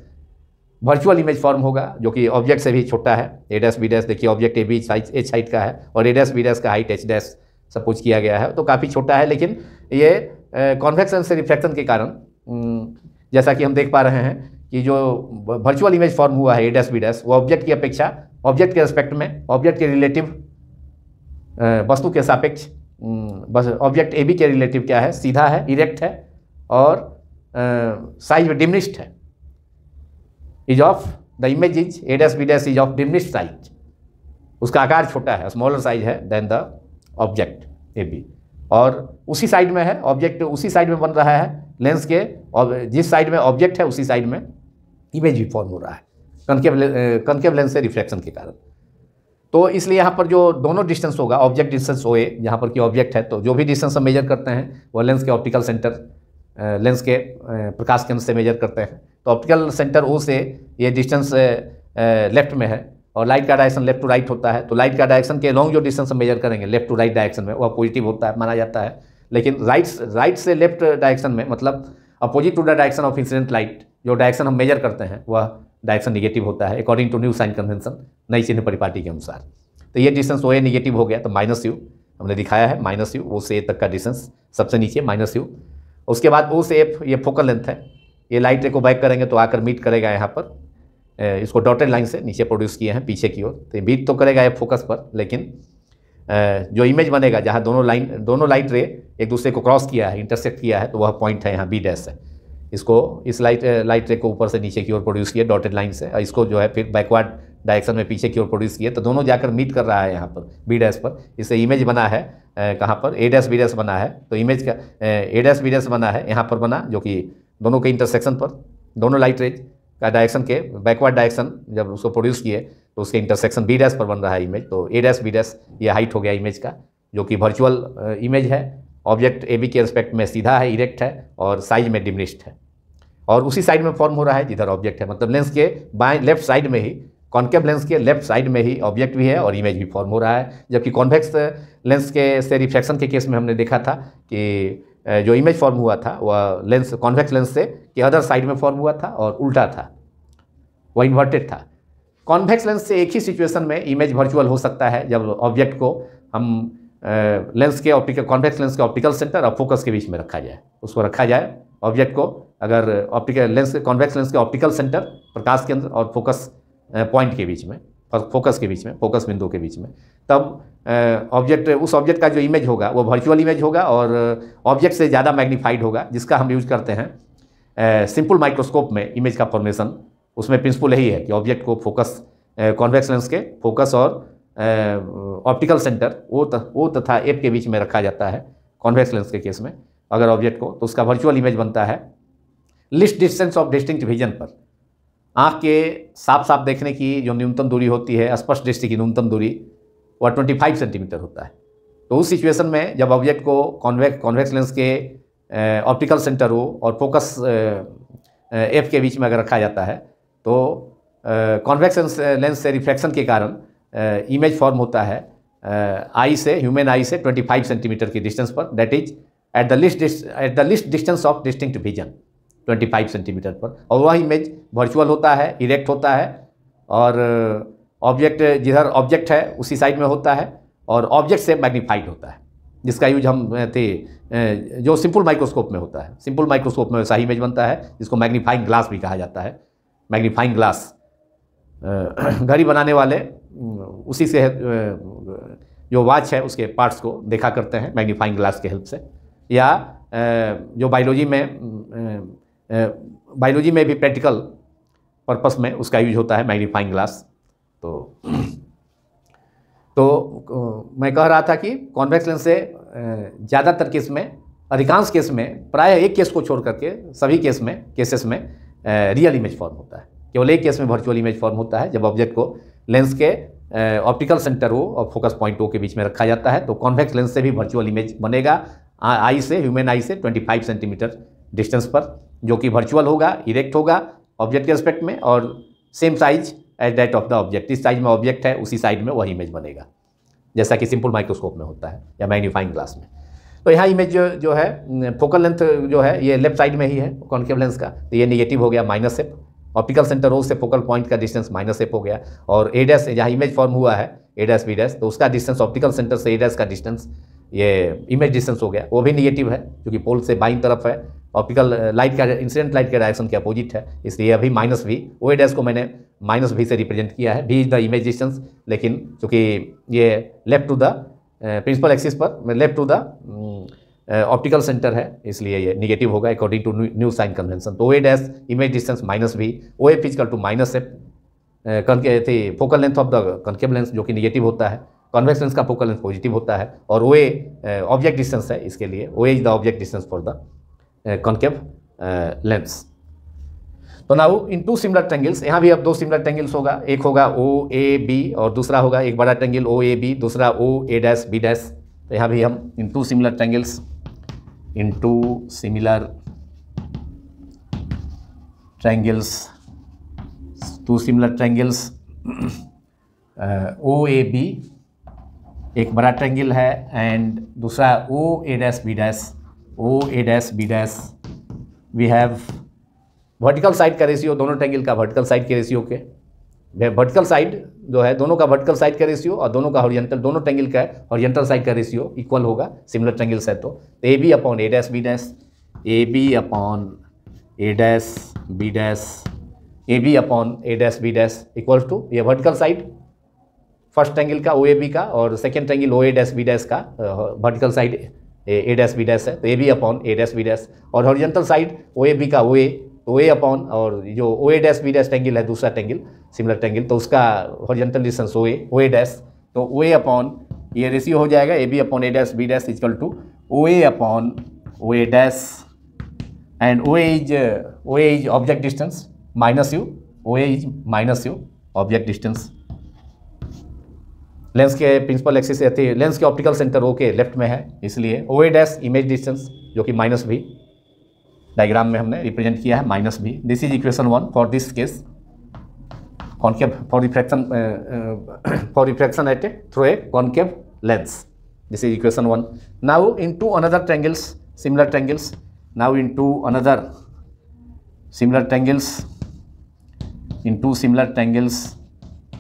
वर्चुअल इमेज फॉर्म होगा जो कि ऑब्जेक्ट से भी छोटा है। A', देखिए ऑब्जेक्ट AB H हाइट का है और A', का हाइट H' सपोज किया गया है, तो काफ़ी छोटा है, लेकिन ये कॉन्वेक्स लेंस से रिफ्रैक्शन के कारण जैसा कि हम देख पा रहे हैं कि जो वर्चुअल इमेज फॉर्म हुआ है A', वो ऑब्जेक्ट की अपेक्षा, ऑब्जेक्ट के रेस्पेक्ट में, ऑब्जेक्ट के रिलेटिव, वस्तु के सापेक्ष, बस ऑब्जेक्ट AB के रिलेटिव क्या है, सीधा है, इरेक्ट है, और साइज में डिमिनिश्ड है, is of the image is A', is of diminished size, उसका आकार छोटा है, स्मॉलर साइज है देन द ऑब्जेक्ट AB, और उसी साइड में है ऑब्जेक्ट, उसी साइड में बन रहा है लेंस के, और जिस साइड में ऑब्जेक्ट है उसी साइड में इमेज भी फॉर्म हो रहा है कॉन्केव लेंस से रिफ्लेक्शन के कारण। तो इसलिए यहाँ पर जो दोनों डिस्टेंस होगा, ऑब्जेक्ट डिस्टेंस OA, जहाँ पर कि ऑब्जेक्ट है, तो जो भी डिस्टेंस हम मेजर करते हैं वो लेंस के ऑप्टिकल सेंटर, लेंस के प्रकाश केंद्र से मेजर करते हैं। तो ऑप्टिकल सेंटर O से ये डिस्टेंस लेफ्ट में है, और लाइट का डायरेक्शन लेफ्ट टू राइट होता है, तो लाइट का डायरेक्शन के लॉन्ग जो डिस्टेंस हम मेजर करेंगे लेफ्ट टू राइट डायरेक्शन में वह पॉजिटिव होता है, माना जाता है। लेकिन राइट से लेफ्ट डायरेक्शन में, मतलब opposite to the direction of incident light, जो डायरेक्शन हम मेजर करते हैं वह डायरेक्शन निगेटिव होता है according to new sign convention, नई चिन्ह परिपाटी के अनुसार। तो ये डिस्टेंस ओ ए निगेटिव हो गया, तो माइनस यू हमने दिखाया है, माइनस यू ओ से ए तक का डिस्टेंस सबसे नीचे माइनस यू। उसके बाद ओ से एफ ये फोकल लेंथ है, ये लाइट रे को बैक करेंगे तो आकर मीट करेगा यहाँ पर, इसको डॉटेड लाइन से नीचे प्रोड्यूस किए हैं पीछे की ओर, तो मीट तो करेगा ये फोकस पर, लेकिन जो इमेज बनेगा जहाँ दोनों लाइट रे एक दूसरे को क्रॉस किया है, इंटरसेक्ट किया है, तो वह पॉइंट है यहाँ बी डैश है। इसको इस लाइट रे को ऊपर से नीचे की ओर प्रोड्यूस किया डॉटेड लाइन से, और इसको जो है फिर बैकवर्ड डायरेक्शन में पीछे की ओर प्रोड्यूस किया, तो दोनों जाकर मीट कर रहा है यहाँ पर बी डैश पर। इससे इमेज बना है कहाँ पर, ए डैश बी डैश बना है, तो इमेज का ए डैश बी डैश बना है यहाँ पर बना, जो कि दोनों के इंटरसेक्शन पर, दोनों लाइट रेज का डायरेक्शन के बैकवर्ड डायरेक्शन जब उसको प्रोड्यूस किए तो उसके इंटरसेक्शन बी डैश पर बन रहा है इमेज। तो ए डैश बी डैश ये हाइट हो गया इमेज का, जो कि वर्चुअल इमेज है, ऑब्जेक्ट ए बी के रिस्पेक्ट में सीधा है, इरेक्ट है और साइज में डिमिनिश्ड है, और उसी साइड में फॉर्म हो रहा है जिधर ऑब्जेक्ट है, मतलब लेंस के बाएं लेफ्ट साइड में ही, कॉन्केव लेंस के लेफ्ट साइड में ही ऑब्जेक्ट भी है और इमेज भी फॉर्म हो रहा है। जबकि कॉन्वेक्स लेंस के से रिफ्लेक्शन के केस में हमने देखा था कि जो इमेज फॉर्म हुआ था वह लेंस कॉन्वेक्स लेंस से के अदर साइड में फॉर्म हुआ था और उल्टा था, वह इन्वर्टेड था। कॉन्वेक्स लेंस से एक ही सिचुएशन में इमेज वर्चुअल हो सकता है, जब ऑब्जेक्ट को हम लेंस के कॉन्वेक्स लेंस के ऑप्टिकल सेंटर और फोकस के बीच में रखा जाए, उसको रखा जाए ऑब्जेक्ट को, अगर ऑप्टिकल लेंस कॉन्वेक्स लेंस के ऑप्टिकल सेंटर प्रकाश केंद्र और फोकस पॉइंट के बीच में, फोकस के बीच में, फोकस बिंदु के बीच में, तब उस ऑब्जेक्ट का जो इमेज होगा वो वर्चुअल इमेज होगा और ऑब्जेक्ट से ज़्यादा मैग्नीफाइड होगा, जिसका हम यूज करते हैं सिंपल माइक्रोस्कोप में इमेज का फॉर्मेशन। उसमें प्रिंसिपल यही है कि ऑब्जेक्ट को फोकस कॉन्वेक्स लेंस के फोकस और ऑप्टिकल सेंटर ओ तथा एफ के बीच में रखा जाता है कॉन्वेक्स लेंस के केस में अगर ऑब्जेक्ट को, तो उसका वर्चुअल इमेज बनता है list distance of distinct vision पर। आँख के साफ साफ देखने की जो न्यूनतम दूरी होती है, स्पष्ट दृष्टि की न्यूनतम दूरी, वह 25 सेंटीमीटर होता है। तो उस सिचुएशन में जब ऑब्जेक्ट को कॉन्वेक्स लेंस के ऑप्टिकल सेंटर हो और फोकस एफ के बीच में अगर रखा जाता है, तो कॉन्वेक्स लेंस से रिफ्लेक्शन के कारण इमेज फॉर्म होता है आई से, ह्यूमन आई से 25 सेंटीमीटर की डिस्टेंस पर, that is at the list distance of distinct vision 25 centimetre पर। और वह इमेज वर्चुअल होता है, इरेक्ट होता है, और ऑब्जेक्ट जिधर ऑब्जेक्ट है उसी साइड में होता है और ऑब्जेक्ट से मैग्नीफाइड होता है, जिसका यूज हम जो सिंपल माइक्रोस्कोप में होता है। सिंपल माइक्रोस्कोप में वैसा इमेज बनता है, जिसको मैग्नीफाइंग ग्लास भी कहा जाता है। मैग्नीफाइंग ग्लास घड़ी बनाने वाले उसी से जो वॉच है उसके पार्ट्स को देखा करते हैं मैग्नीफाइंग ग्लास के हेल्प से, या जो बायोलॉजी में भी प्रैक्टिकल पर्पस में उसका यूज होता है मैग्नीफाइंग ग्लास। तो मैं कह रहा था कि कॉन्वेक्स लेंस से ज़्यादातर केस में, अधिकांश केस में, प्राय एक केस को छोड़ करके सभी केसेस में रियल इमेज फॉर्म होता है। केवल एक केस में वर्चुअल इमेज फॉर्म होता है, जब ऑब्जेक्ट को लेंस के ऑप्टिकल सेंटर ओ और फोकस पॉइंट ओ के बीच में रखा जाता है, तो कॉन्वेक्स लेंस से भी वर्चुअल इमेज बनेगा आई से, ह्यूमन आई से 25 सेंटीमीटर डिस्टेंस पर, जो कि वर्चुअल होगा, इरेक्ट होगा ऑब्जेक्ट के रिस्पेक्ट में और same size as that of the object. इस साइज में ऑब्जेक्ट है उसी साइड में वही इमेज बनेगा, जैसा कि सिंपल माइक्रोस्कोप में होता है या मैग्नीफाइंग ग्लास में। तो यहाँ इमेज जो है फोकल लेंथ जो है ये लेफ्ट साइड में ही है कॉन्केव लेंस का, तो ये निगेटिव हो गया minus F, optical center O से फोकल पॉइंट का डिस्टेंस माइनस एफ हो गया, और ए डैश जहाँ इमेज फॉर्म हुआ है ए डैश बी डैश, तो उसका डिस्टेंस ऑप्टिकल सेंटर से ए डैश का डिस्टेंस ये इमेज डिस्टेंस हो गया, वो भी निगेटिव है क्योंकि पोल से बाईं तरफ है, ऑप्टिकल लाइट का इंसिडेंट लाइट के डायरेक्शन के अपोजिट है, इसलिए अभी minus V, O A dash को मैंने माइनस वी से रिप्रेजेंट किया है, V is the image distance, लेकिन चूँकि ये left to the principal axis पर, left to the optical centre है, इसलिए ये निगेटिव होगा according to new sign convention. तो O A dash image distance minus V, O F equal to minus F, focal length of the concave lens जो कि negative होता है, convex lens का फोकल लेंथ पॉजिटिव होता है, और ओ ए object distance है, इसके लिए O A is the object distance for the concave lens. तो now in two similar triangles, यहाँ भी अब दो सिमिलर ट्रेंगल्स होगा, एक होगा ओ ए बी और दूसरा होगा एक बड़ा ट्रेंगल ओ ए बी, दूसरा O A dash B dash. तो यहाँ भी हम in two similar triangles O A B एक बड़ा ट्रायंगल है, एंड दूसरा O A dash B dash, O A dash B dash. We have vertical side का रेशियो, दोनों ट्रायंगल का वर्टिकल साइड के रेशियो के, वर्टिकल साइड जो है दोनों का वर्टिकल साइड का रेशियो और दोनों का हॉरिजॉन्टल, दोनों ट्रायंगल का हॉरिजॉन्टल साइड का रेशियो इक्वल होगा सिमिलर ट्रायंगल्स है तो A B upon A dash B dash, A B upon A dash B dash, A B upon A dash B dash equal to ये vertical side first triangle का O A B का और second triangle O A dash B dash का vertical side A dash B dash है तो A B upon A dash B dash, और horizontal side O A B का O A upon, और जो O A dash B dash triangle है दूसरा triangle similar triangle तो उसका horizontal distance O A dash, तो ओ ए अपॉन ये रेशियो हो जाएगा A B upon A dash B dash equal to O A upon O A dash, and O A is object distance minus U, O A is minus U object distance. Lens के principal axis रहती है, lens के optical center ओ के left में है, इसलिए ओ A dash image distance जो कि माइनस भी डायग्राम में हमने रिप्रेजेंट किया है minus V. This is equation 1 for this case concave for refraction at through a concave lens, this is equation 1। Now in two another triangles similar triangles, now in two another similar triangles, in two similar triangles.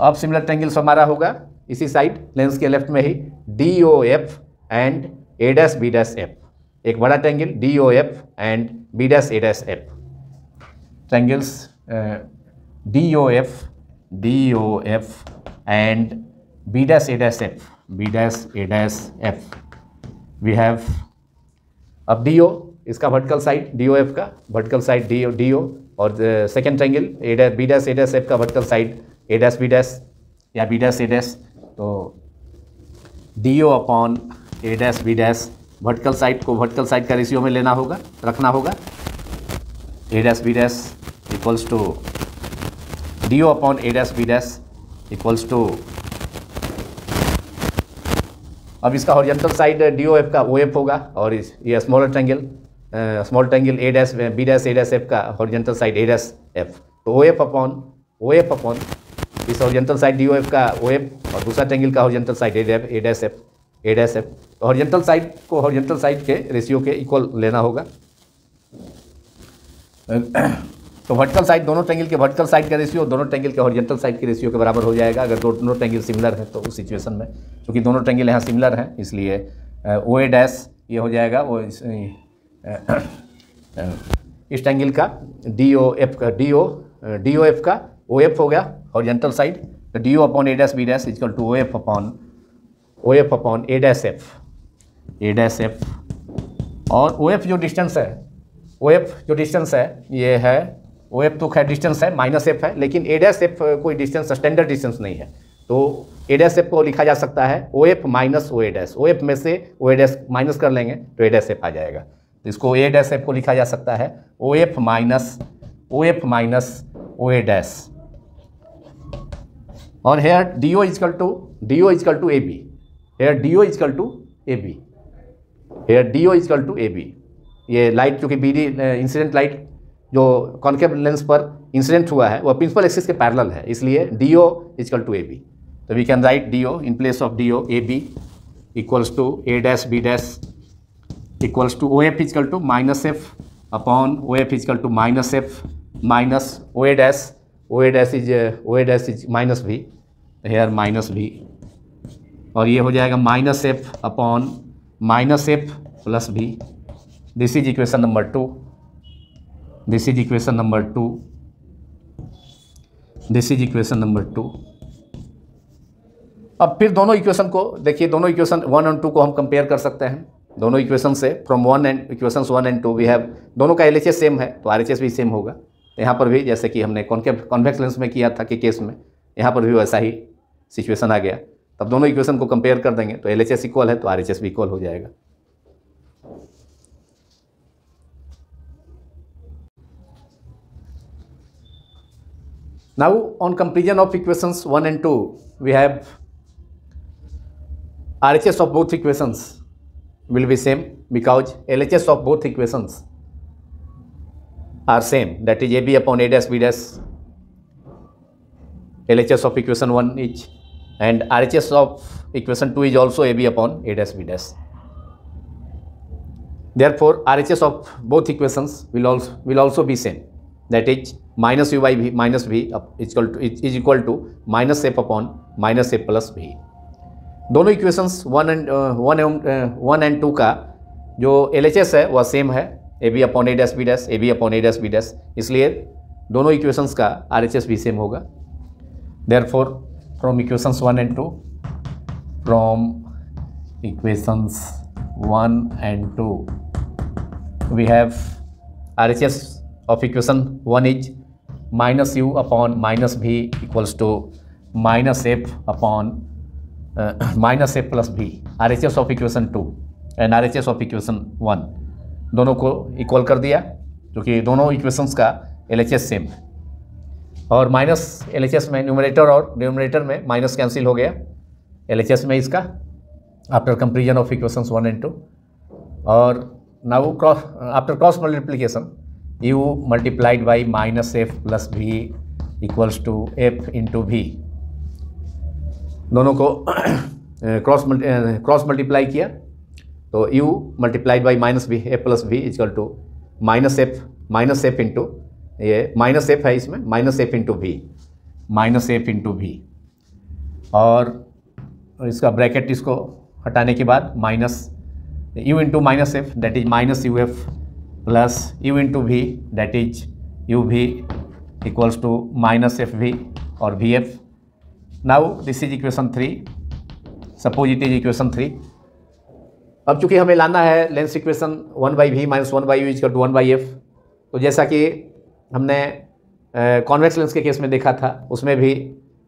अब similar triangles हमारा होगा इसी side lens के left में ही D O F and A dash B dash F, एक बड़ा triangle D O F and B dash A dash F, triangles D O F and B dash A dash F, B dash A dash F. We have अब D O इसका vertical side D O F का vertical side D O और second triangle A dash B dash A dash F का vertical side A dash B dash या B dash A dash, तो D O upon A dash B dash vertical side को vertical side का ratio में लेना होगा, रखना होगा, A dash B dash equals to D O upon A dash B dash equals to, अब इसका horizontal side D O F का ओ एफ होगा और ये small triangle A dash B dash A dash F का horizontal side A dash F, तो O F upon इस horizontal side D O F का ओ एफ और दूसरा ट्रायंगल का horizontal side A dash F, तो हॉरिजॉन्टल साइड को horizontal side के रेशियो के इक्वल लेना होगा। तो वर्टिकल साइड दोनों ट्रायंगल के वर्टिकल साइड का रेशियो दोनों ट्रायंगल के हॉरिजॉन्टल साइड के रेशियो के बराबर हो जाएगा अगर दोनों ट्रायंगल सिमिलर है तो उस सिचुएशन में, क्योंकि दोनों ट्रायंगल यहाँ सिमिलर हैं इसलिए ओ ए डैश ये हो जाएगा वो इस ट्रायंगल का डी ओ एफ का ओ एफ हो गया हॉरिजॉन्टल साइड, तो D O upon A dash B dash equal to O F upon A dash F, और ओ एफ जो डिस्टेंस है ये है ओ एफ तो खैर डिस्टेंस है माइनस एफ है, लेकिन ए डैश एफ कोई डिस्टेंस स्टैंडर्ड डिस्टेंस नहीं है, तो ए डैश एफ को लिखा जा सकता है O F minus O A dash, O F में से ओ ए डैश माइनस कर लेंगे तो ए डैश एफ आ जाएगा, तो इसको ए डैश एफ को लिखा जा सकता है O F minus O A dash, और here D O equal to A B, here D O equal to A B, ये लाइट चूँकि बी डी इंसिडेंट लाइट जो कॉन्केव लेंस पर इंसिडेंट हुआ है वह प्रिंसिपल एक्सिस के पैरेलल है, इसलिए D O equal to A B, तो we can write D O in place of D O A B equals to A dash B dash equals to O F equal to minus F upon O F equal to minus F minus O A dash is minus V, here minus V, और ये हो जाएगा minus F upon minus F plus V. This is equation number 2, this is equation number 2, this is equation number 2। अब फिर दोनों equation को देखिए, दोनों इक्वेशन 1 और 2 को हम कंपेयर कर सकते हैं दोनों इक्वेशन से, from equations 1 and 2 we have, दोनों का LHS सेम है तो RHS भी सेम होगा, तो यहाँ पर भी जैसे कि हमने कॉन्वेक्स लेंस में किया था कि केस में, यहाँ पर भी वैसा ही सिचुएशन आ गया, तब दोनों इक्वेशन को कंपेयर कर देंगे तो LHS इक्वल है तो RHS भी इक्वल हो जाएगा। Now on comparison of equations 1 and 2 we have RHS of both equations will be same because LHS of both equations are same, that is AB upon A dash B dash, LHS of equation 1 is and RHS of equation 2 is also AB upon A dash B dash. Therefore, RHS of both equations will also be same. That is minus U by V minus V is equal to minus F upon minus F plus V. दोनों equations 1 and 2 का जो LHS है वह same है, AB upon A dash B dash, AB upon A dash B dash, इसलिए दोनों equations का RHS भी सेम होगा. Therefore, from equations 1 and 2, from equations 1 and 2, we have RHS of equation 1 is minus U upon minus V equals to minus F upon minus F plus V. RHS of equation 2 and RHS of equation 1 दोनों को equal कर दिया, क्योंकि दोनों equations का LHS same है. और minus LHS में न्यूमरेटर और डिनोमिनेटर में माइनस कैंसिल हो गया LHS में इसका after comparison of equations 1 and 2. और now after cross multiplication U multiplied by minus F plus V equals to F into V. दोनों को क्रॉस मल्टीप्लाई किया तो U multiplied by minus V F plus V equal to minus F into, ये minus F है इसमें, minus F into V, minus F into V. और इसका bracket इसको हटाने के बाद minus U into minus F that is minus UF plus U into V that is UV equals to minus FV और VF. Now this is equation 3. Suppose it is equation 3. अब चूंकि हमें लाना है lens equation 1 by V minus 1 by U equal to 1 by F, तो जैसा कि हमने कॉन्वेक्स लेंस के केस में देखा था, उसमें भी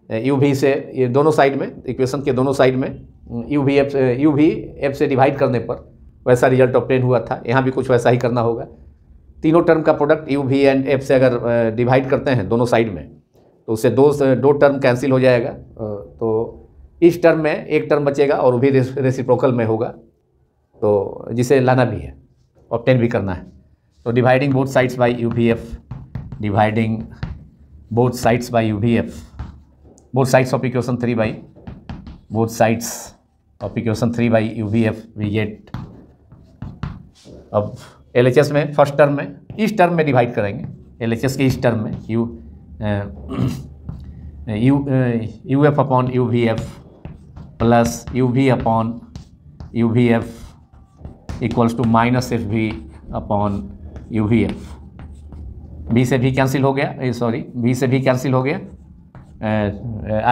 UV से ये दोनों साइड में, इक्वेशन के दोनों साइड में UV F से डिवाइड करने पर वैसा रिजल्ट ऑब्टेन हुआ था. यहाँ भी कुछ वैसा ही करना होगा. तीनों टर्म का प्रोडक्ट UV एंड F से अगर डिवाइड करते हैं दोनों साइड में, तो उससे दो टर्म कैंसिल हो जाएगा. तो इस टर्म में एक टर्म बचेगा और वो भी रेसिप्रोकल में होगा, तो जिसे लाना भी है, ऑब्टेन भी करना है. तो dividing both sides by UVF, dividing both sides by UVF, both sides of equation 3 by both sides of equation 3 by UVF we get. अब LHS में फर्स्ट टर्म में इस टर्म में डिवाइड करेंगे, LHS के इस टर्म में UF upon UVF plus UV upon UVF equals to minus FV upon UVF. B से भी कैंसिल हो गया, B से भी कैंसिल हो गया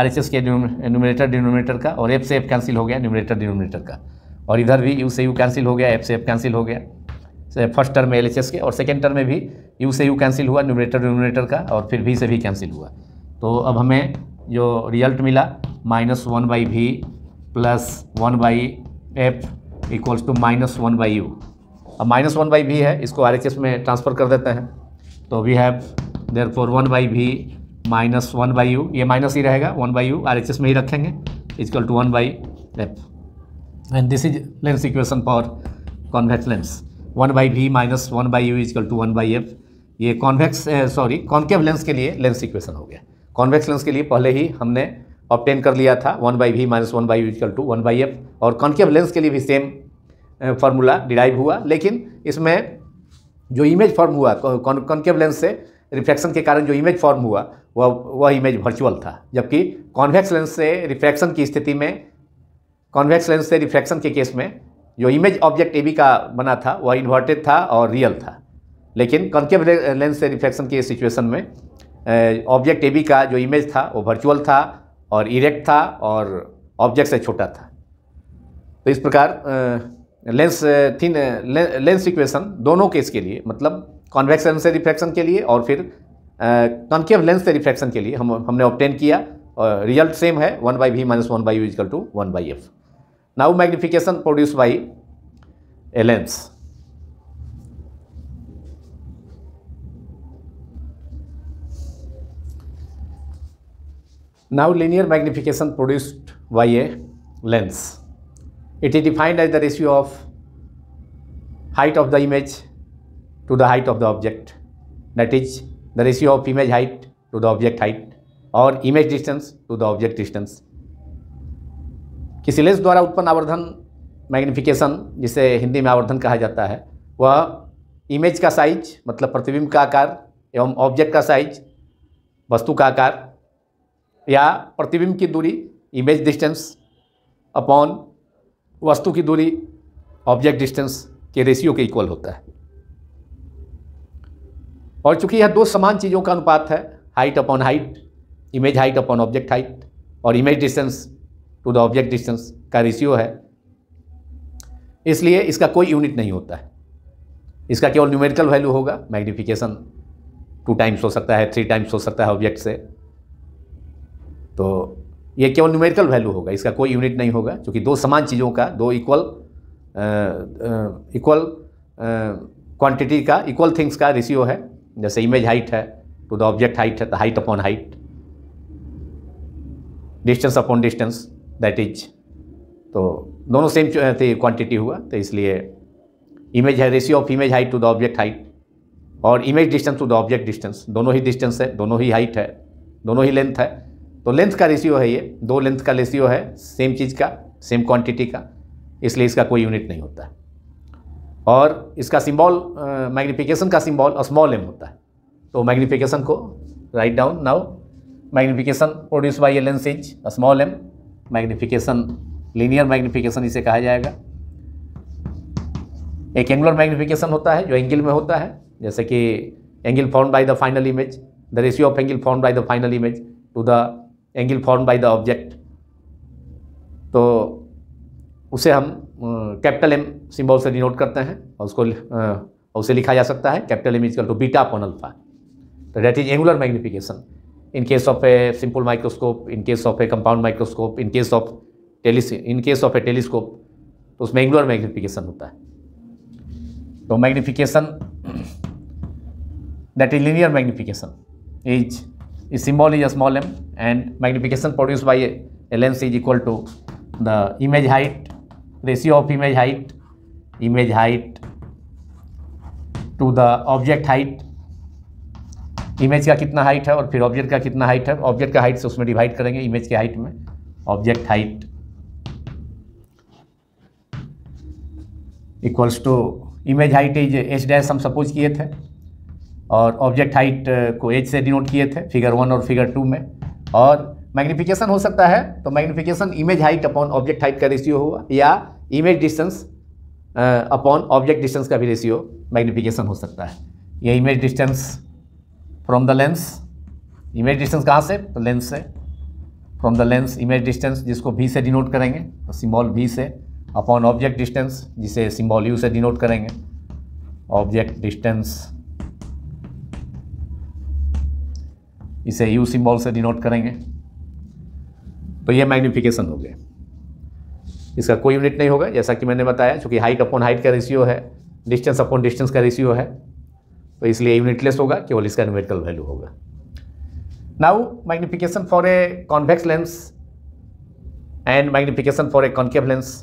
RHS के न्यूमरेटर डिनोमिनेटर का, और F से F कैंसिल हो गया न्यूमरेटर डिनोमिनेटर का, और इधर भी U से U कैंसिल हो गया, F से F कैंसिल हो गया फर्स्ट टर्म में LHS के, और सेकेंड टर्म में भी U से U कैंसिल हुआ न्यूमरेटर डिनोमिनेटर का, और फिर V से भी कैंसिल हुआ. तो अब हमें जो रिजल्ट मिला minus 1 by V plus 1 by F equals to minus 1 by U. अब माइनस 1 बाई V है, इसको RHS में ट्रांसफ़र कर देते हैं, तो we have therefore 1 by V minus 1 by U, ये माइनस ही रहेगा, 1 बाई U RHS में ही रखेंगे, equal to 1 by F. And this is lens equation for convex lens. 1 by V minus 1 by U equal to 1 by F. ये concave lens के लिए lens equation हो गया. कॉन्वेक्स लेंस के लिए पहले ही हमने ऑब्टेन कर लिया था 1 by V minus 1 by U equal to 1 by F, और कॉन्केव लेंस के लिए भी सेम फार्मूला डिराइव हुआ, लेकिन इसमें जो इमेज फॉर्म हुआ कॉन्केव लेंस से रिफ्रैक्शन के कारण जो इमेज फॉर्म हुआ वह इमेज वर्चुअल था, जबकि कॉन्वेक्स लेंस से रिफ्रैक्शन की स्थिति में, कॉन्वेक्स लेंस से रिफ्रैक्शन के केस में जो इमेज ऑब्जेक्ट AB का बना था वह इन्वर्टेड था और रियल था. लेकिन कॉन्केव लेंस से रिफ्रैक्शन की सिचुएशन में ऑब्जेक्ट AB का जो इमेज था वो वर्चुअल था और इरेक्ट था और ऑब्जेक्ट से छोटा था. तो इस प्रकार लेंस इक्वेशन दोनों केस के लिए, मतलब कॉन्वेक्स लेंस से रिफ्रैक्शन के लिए और फिर कॉन्केव लेंस से रिफ्रैक्शन के लिए हमने ऑब्टेन किया, और रिजल्ट सेम है 1 by V minus 1 by U equal to 1 by F. Now magnification produce by a lens. Now linear magnification produced by a lens. It is defined as the ratio of height of the image to the height of the object, that is the ratio of image height to the object height or image distance to the object distance. किसी lens द्वारा उत्पन्न आवर्धन magnification, जिसे हिंदी में आवर्धन कहा जाता है, वह इमेज का साइज मतलब प्रतिबिंब का आकार एवं ऑब्जेक्ट का साइज वस्तु का आकार या प्रतिबिंब की दूरी इमेज डिस्टेंस अपॉन वस्तु की दूरी ऑब्जेक्ट डिस्टेंस के रेशियो के इक्वल होता है। और चूंकि यह दो समान चीज़ों का अनुपात है, height upon height, image height upon object height और image distance to the object distance का रेशियो है, इसलिए इसका कोई यूनिट नहीं होता है। इसका केवल न्यूमेरिकल वैल्यू होगा। मैग्नीफिकेशन 2 टाइम्स हो सकता है, 3 टाइम्स हो सकता है ऑब्जेक्ट से, तो ये केवल न्यूमेरिकल वैल्यू होगा, इसका कोई यूनिट नहीं होगा, क्योंकि दो समान चीज़ों का, दो इक्वल क्वांटिटी का, इक्वल थिंग्स का रेशियो है। जैसे इमेज हाइट है टू द ऑब्जेक्ट हाइट है, तो height upon height, distance upon distance, that is, तो दोनों सेम क्वांटिटी हुआ, तो इसलिए इमेज है ratio of image height to the object height और image distance to the object distance, दोनों ही डिस्टेंस है, दोनों ही हाइट है, दोनों ही लेंथ है, तो लेंथ का रेशियो है, ये दो लेंथ का रेशियो है सेम चीज़ का, सेम क्वांटिटी का, इसलिए इसका कोई यूनिट नहीं होता है। और इसका सिंबल, मैग्नीफिकेशन का सिंबल स्मॉल एम होता है। तो मैग्नीफिकेशन को write down now, magnification produce by a lens is small M. Magnification, linear magnification इसे कहा जाएगा। एक एंगुलर मैग्नीफिकेशन होता है जो एंगल में होता है, जैसे कि angle form by the final image, the ratio of angle form by the final image to the angle form by the object, तो उसे हम कैपिटल एम सिंबल से डिनोट करते हैं और उसको उसे लिखा जा सकता है capital M equal to beta upon alpha, तो that is angular magnification in case of a simple microscope, in case of a compound microscope, in case of A telescope, तो उसमें एंगुलर मैग्नीफिकेशन होता है। तो magnification that is linear magnification is symbol is a small m and magnification produced by a lens is equal to the image height, ratio of image height to the object height, image का कितना height है और फिर object का कितना height है, object का height से उसमें डिवाइड करेंगे इमेज के हाइट में, object height equals to image height is H dash हम सपोज किए थे और ऑब्जेक्ट हाइट को एच से डिनोट किए थे फिगर 1 और फिगर 2 में। और मैग्नीफिकेशन हो सकता है तो magnification image height upon object height का रेशियो हुआ या image distance upon object distance का भी रेशियो मैग्नीफिकेशन हो सकता है। ये image distance from the lens, image distance कहाँ से, तो लेंस से, from the lens image distance जिसको भी से डिनोट करेंगे तो सिंबल भी से, अपॉन ऑब्जेक्ट डिस्टेंस जिसे सिंबल यू से डिनोट करेंगे, ऑब्जेक्ट डिस्टेंस इसे यू सिंबल से डिनोट करेंगे, तो ये मैग्नीफिकेशन हो गया। इसका कोई यूनिट नहीं होगा, जैसा कि मैंने बताया, क्योंकि हाइट अपॉन हाइट का रेशियो है, डिस्टेंस अपॉन डिस्टेंस का रेशियो है, तो इसलिए यूनिटलेस होगा, केवल इसका न्यूमेरिकल वैल्यू होगा। Now magnification for a convex lens and magnification for a concave lens,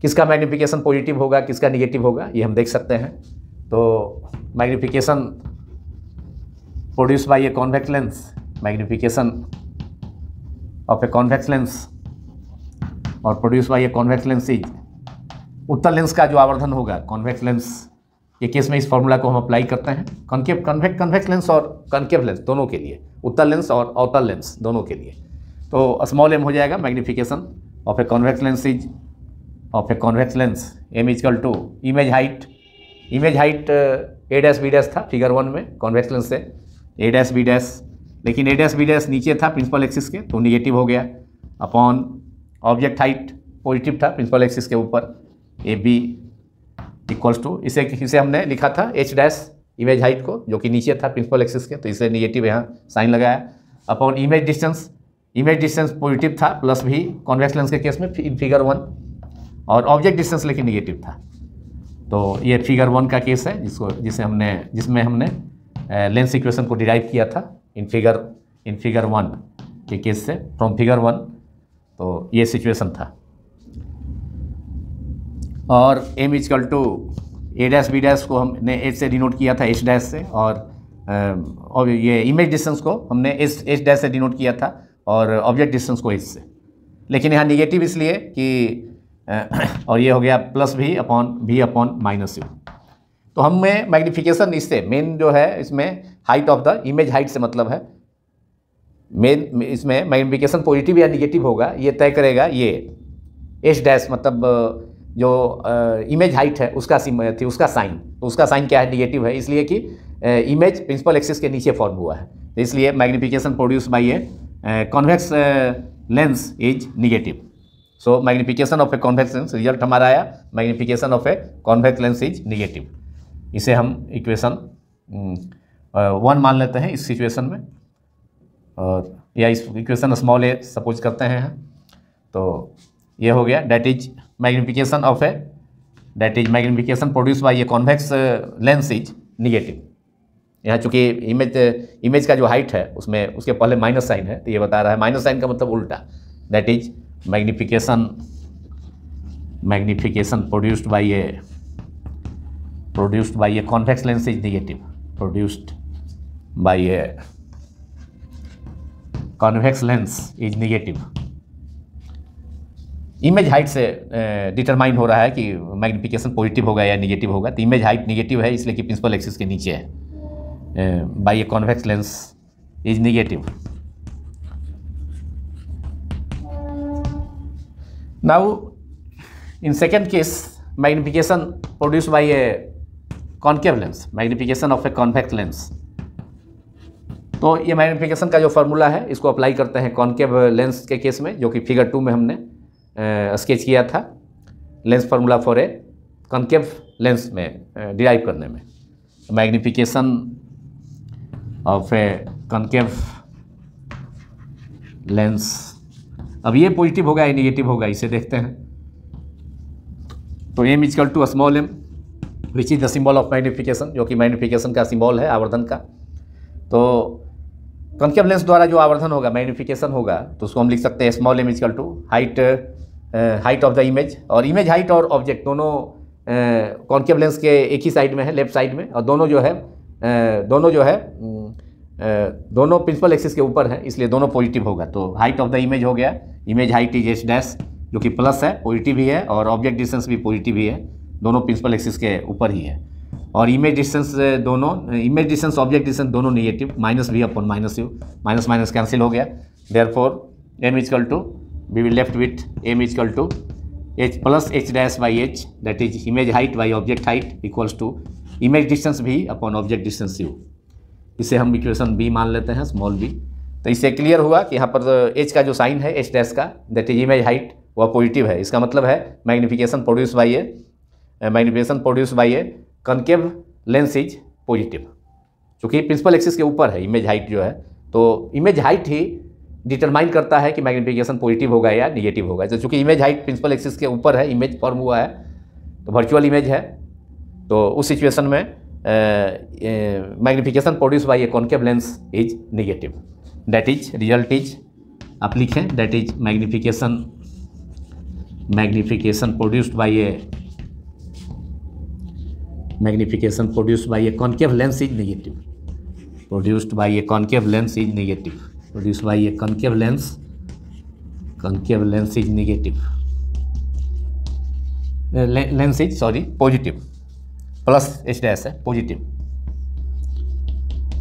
किसका मैग्नीफिकेशन पॉजिटिव होगा, किसका निगेटिव होगा, ये हम देख सकते हैं। तो magnification produced by a convex lens, magnification of a convex lens और produced by a convex lens is, उत्तल लेंस का जो आवर्धन होगा कॉन्वेक्स लेंस के केस में इस फॉर्मूला को हम अप्लाई करते हैं कॉन्वेक्स लेंस और कॉन्केव लेंस दोनों के लिए, उत्तल लेंस और अवतल लेंस दोनों के लिए। तो स्मॉल एम हो जाएगा magnification of a convex lens is, of a convex lens M equal to image height A dash B dash था फिगर 1 में कॉन्वेक्स लेंस से ए डैश बी डैश, लेकिन ए डैश बी डैश नीचे था principal axis के तो negative हो गया, अपॉन ऑब्जेक्ट हाइट पॉजिटिव था प्रिंसिपल एक्सिस के ऊपर, ए बी इक्वल्स टू, इसे हमने लिखा था एच डैश इमेज हाइट को जो कि नीचे था प्रिंसिपल एक्सिस के, तो इसे निगेटिव यहाँ साइन लगाया, अपॉन इमेज डिस्टेंस पॉजिटिव था प्लस भी कॉन्वेक्स लेंस के केस में फिगर 1 और ऑब्जेक्ट डिस्टेंस लेकिन निगेटिव था। तो ये फिगर 1 का केस है जिसमें हमने लेंस इक्वेशन को डिराइव किया था इन फिगर 1 के केस से, फ्रॉम फिगर 1, तो ये सिचुएशन था। और M equal to A dash B dash को हमने एच से डिनोट किया था एच डैश से, और ये इमेज डिस्टेंस को हमने एच डैश से डिनोट किया था और ऑब्जेक्ट डिस्टेंस को एच से। लेकिन यहाँ निगेटिव इसलिए कि और ये हो गया प्लस भी अपॉन माइनस यू। तो हमें मैग्नीफिकेशन इससे मेन जो है इसमें height of the image height से मतलब है, मेन इसमें मैग्नीफिकेशन पॉजिटिव या निगेटिव होगा ये तय करेगा ये एच डैश, मतलब जो इमेज हाइट है उसका साइन, तो उसका साइन क्या है, निगेटिव है, इसलिए कि इमेज प्रिंसिपल एक्सिस के नीचे फॉर्म हुआ है, तो इसलिए magnification produce by a convex lens is negative. So magnification of a convex lens, result हमारा आया magnification of a convex lens is negative. इसे हम इक्वेशन 1 मान लेते हैं इस सिचुएशन में, और या इस इक्वेशन स्मॉल ए सपोज करते हैं। तो ये हो गया that is magnification of A magnification produce by a convex lens is negative. यहाँ चूँकि इमेज का जो हाइट है उसमें उसके पहले माइनस साइन है, तो ये बता रहा है माइनस साइन का मतलब उल्टा, that is magnification produced by a convex lens is negative, produced by a convex lens is negative. Image height से डिटरमाइन हो रहा है कि मैग्नीफिकेशन पॉजिटिव होगा या निगेटिव होगा, तो इमेज हाइट निगेटिव है इसलिए कि प्रिंसिपल एक्सिस के नीचे है, by a convex lens is negative. Now in second case magnification produce by a concave lens, magnification of a convex lens. तो ये मैग्नीफिकेशन का जो फार्मूला है इसको अप्लाई करते हैं कॉन्केव लेंस के केस में, जो कि फिगर 2 में हमने स्केच किया था, lens formula for a concave lens में डिराइव करने में। Magnification of a concave lens, अब ये पॉजिटिव होगा या निगेटिव होगा इसे देखते हैं। तो m equal to small m which is the symbol of magnification, जो कि मैग्नीफिकेशन का सिंबल है आवर्धन का। तो कॉन्केव लेंस द्वारा जो आवर्धन होगा मैग्नीफिकेशन होगा तो उसको हम लिख सकते हैं small m equal to height of the image, और इमेज हाइट और ऑब्जेक्ट दोनों कॉन्केव लेंस के एक ही साइड में है, लेफ्ट साइड में, और दोनों दोनों प्रिंसिपल एक्सिस के ऊपर है, इसलिए दोनों पॉजिटिव होगा। तो हाइट ऑफ द इमेज हो गया, image height is H dash, जो कि प्लस है, पॉजिटिव ही है, और ऑब्जेक्ट डिस्टेंस भी पॉजिटिव ही है, दोनों प्रिंसिपल एक्सिस के ऊपर ही है। और इमेज डिस्टेंस ऑब्जेक्ट डिस्टेंस दोनों negative, minus V upon minus U, minus minus cancel हो गया। Therefore m equal to we will left with m equal to h plus H dash by h, that is image height by object height equals to image distance V upon object distance u। इसे हम equation b मान लेते हैं, small b। तो इससे clear हुआ कि यहाँ पर h का जो साइन है h डैश का, दैट इज इमेज हाइट, वह पॉजिटिव है। इसका मतलब है magnification produce by a concave lens is positive, क्योंकि प्रिंसिपल एक्सिस के ऊपर है इमेज हाइट जो है, तो इमेज हाइट ही डिटरमाइन करता है कि मैग्नीफिकेशन पॉजिटिव होगा या निगेटिव होगा। तो चूँकि इमेज हाइट प्रिंसिपल एक्सिस के ऊपर है, इमेज फॉर्म हुआ है, तो वर्चुअल इमेज है, तो उस सिचुएशन में magnification produce by a concave lens is negative. That is result is, आप लिखें, that is magnification produced by a concave lens is negative, produced by a concave lens is negative, produced by a concave lens is negative, lens is positive, plus H dash है, positive.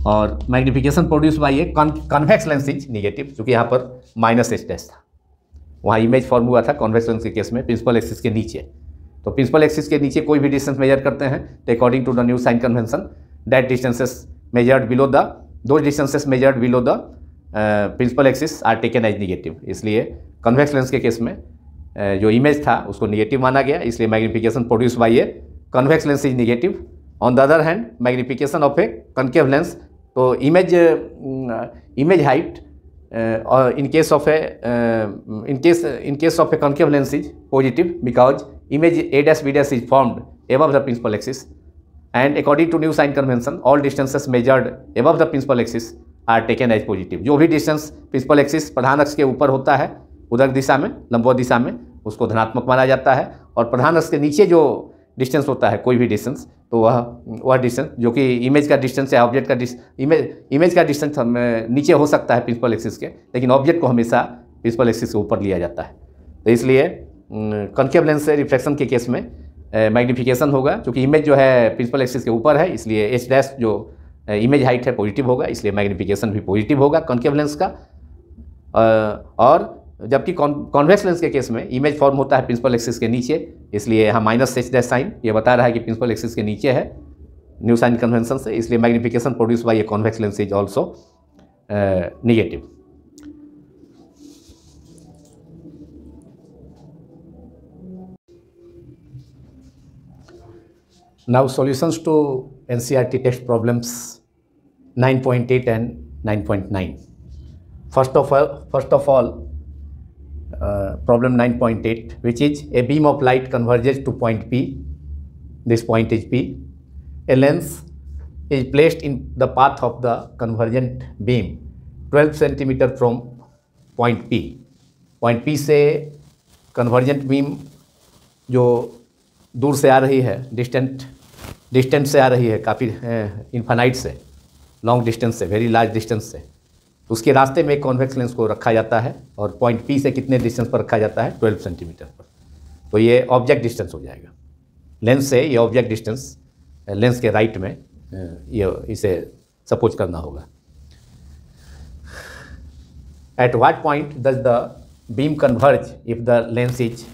और magnification produce by a convex lens is negative, क्योंकि यहाँ पर minus H dash था, वहाँ image form हुआ था convex lens के केस में प्रिंसिपल एक्सिस के नीचे। तो प्रिंसिपल एक्सिस के नीचे कोई भी डिस्टेंस मेजर करते हैं तो according to the new sign convention that distances measured below the principal axis are taken as negative. इसलिए कॉन्वेक्स लेंस के केस में जो इमेज था उसको निगेटिव माना गया, इसलिए magnification produce by a convex lens is negative. On the other hand magnification of a concave lens, तो image height in case of a concave lens is positive because image a dash b dash is formed above the principal axis, and according to new sign convention all distances measured above the principal axis are taken as positive। जो भी distance principal axis प्रधान अक्ष के ऊपर होता है उदक दिशा में, लंबवत दिशा में, उसको धनात्मक माना जाता है, और प्रधान अक्ष के नीचे जो डिस्टेंस होता है कोई भी डिस्टेंस, तो वह डिस्टेंस जो कि इमेज का डिस्टेंस या ऑब्जेक्ट का इमेज का डिस्टेंस नीचे हो सकता है प्रिंसिपल एक्सिस के, लेकिन ऑब्जेक्ट को हमेशा प्रिंसिपल एक्सिस के ऊपर लिया जाता है। तो इसलिए कॉन्केव लेंस से रिफ्लेक्शन के केस में मैग्नीफिकेशन होगा, क्योंकि इमेज जो है प्रिंसिपल एक्सिस के ऊपर है, इसलिए एच डैश जो इमेज हाइट है पॉजिटिव होगा, इसलिए मैग्नीफिकेशन भी पॉजिटिव होगा कॉन्केव लेंस का। और जबकि कॉन्वेक्स लेंस के केस में इमेज फॉर्म होता है प्रिंसिपल एक्सिस के नीचे, इसलिए यहाँ माइनस एच डैश साइन ये बता रहा है कि प्रिंसिपल एक्सिस के नीचे है न्यू साइन कन्वेंशन से, इसलिए magnification produce by a convex lens is also negative. Now solutions to NCERT text problems 9.8 and 9.9. First of all, problem 9.8, which is a beam of light converges to point P. This point is P. A lens is placed in the path of the convergent beam 12 centimeter from point P. Point P से convergent beam जो दूर से आ रही है, distant से आ रही है, काफ़ी इन्फानाइट से, लॉन्ग डिस्टेंस से, वेरी लार्ज डिस्टेंस से, तो उसके रास्ते में एक कॉन्वेक्स लेंस को रखा जाता है और पॉइंट पी से कितने डिस्टेंस पर रखा जाता है, 12 सेंटीमीटर पर। तो ये ऑब्जेक्ट डिस्टेंस हो जाएगा लेंस से, ये ऑब्जेक्ट डिस्टेंस लेंस के राइट में ये इसे सपोज करना होगा। At what point does the beam converge if the lens is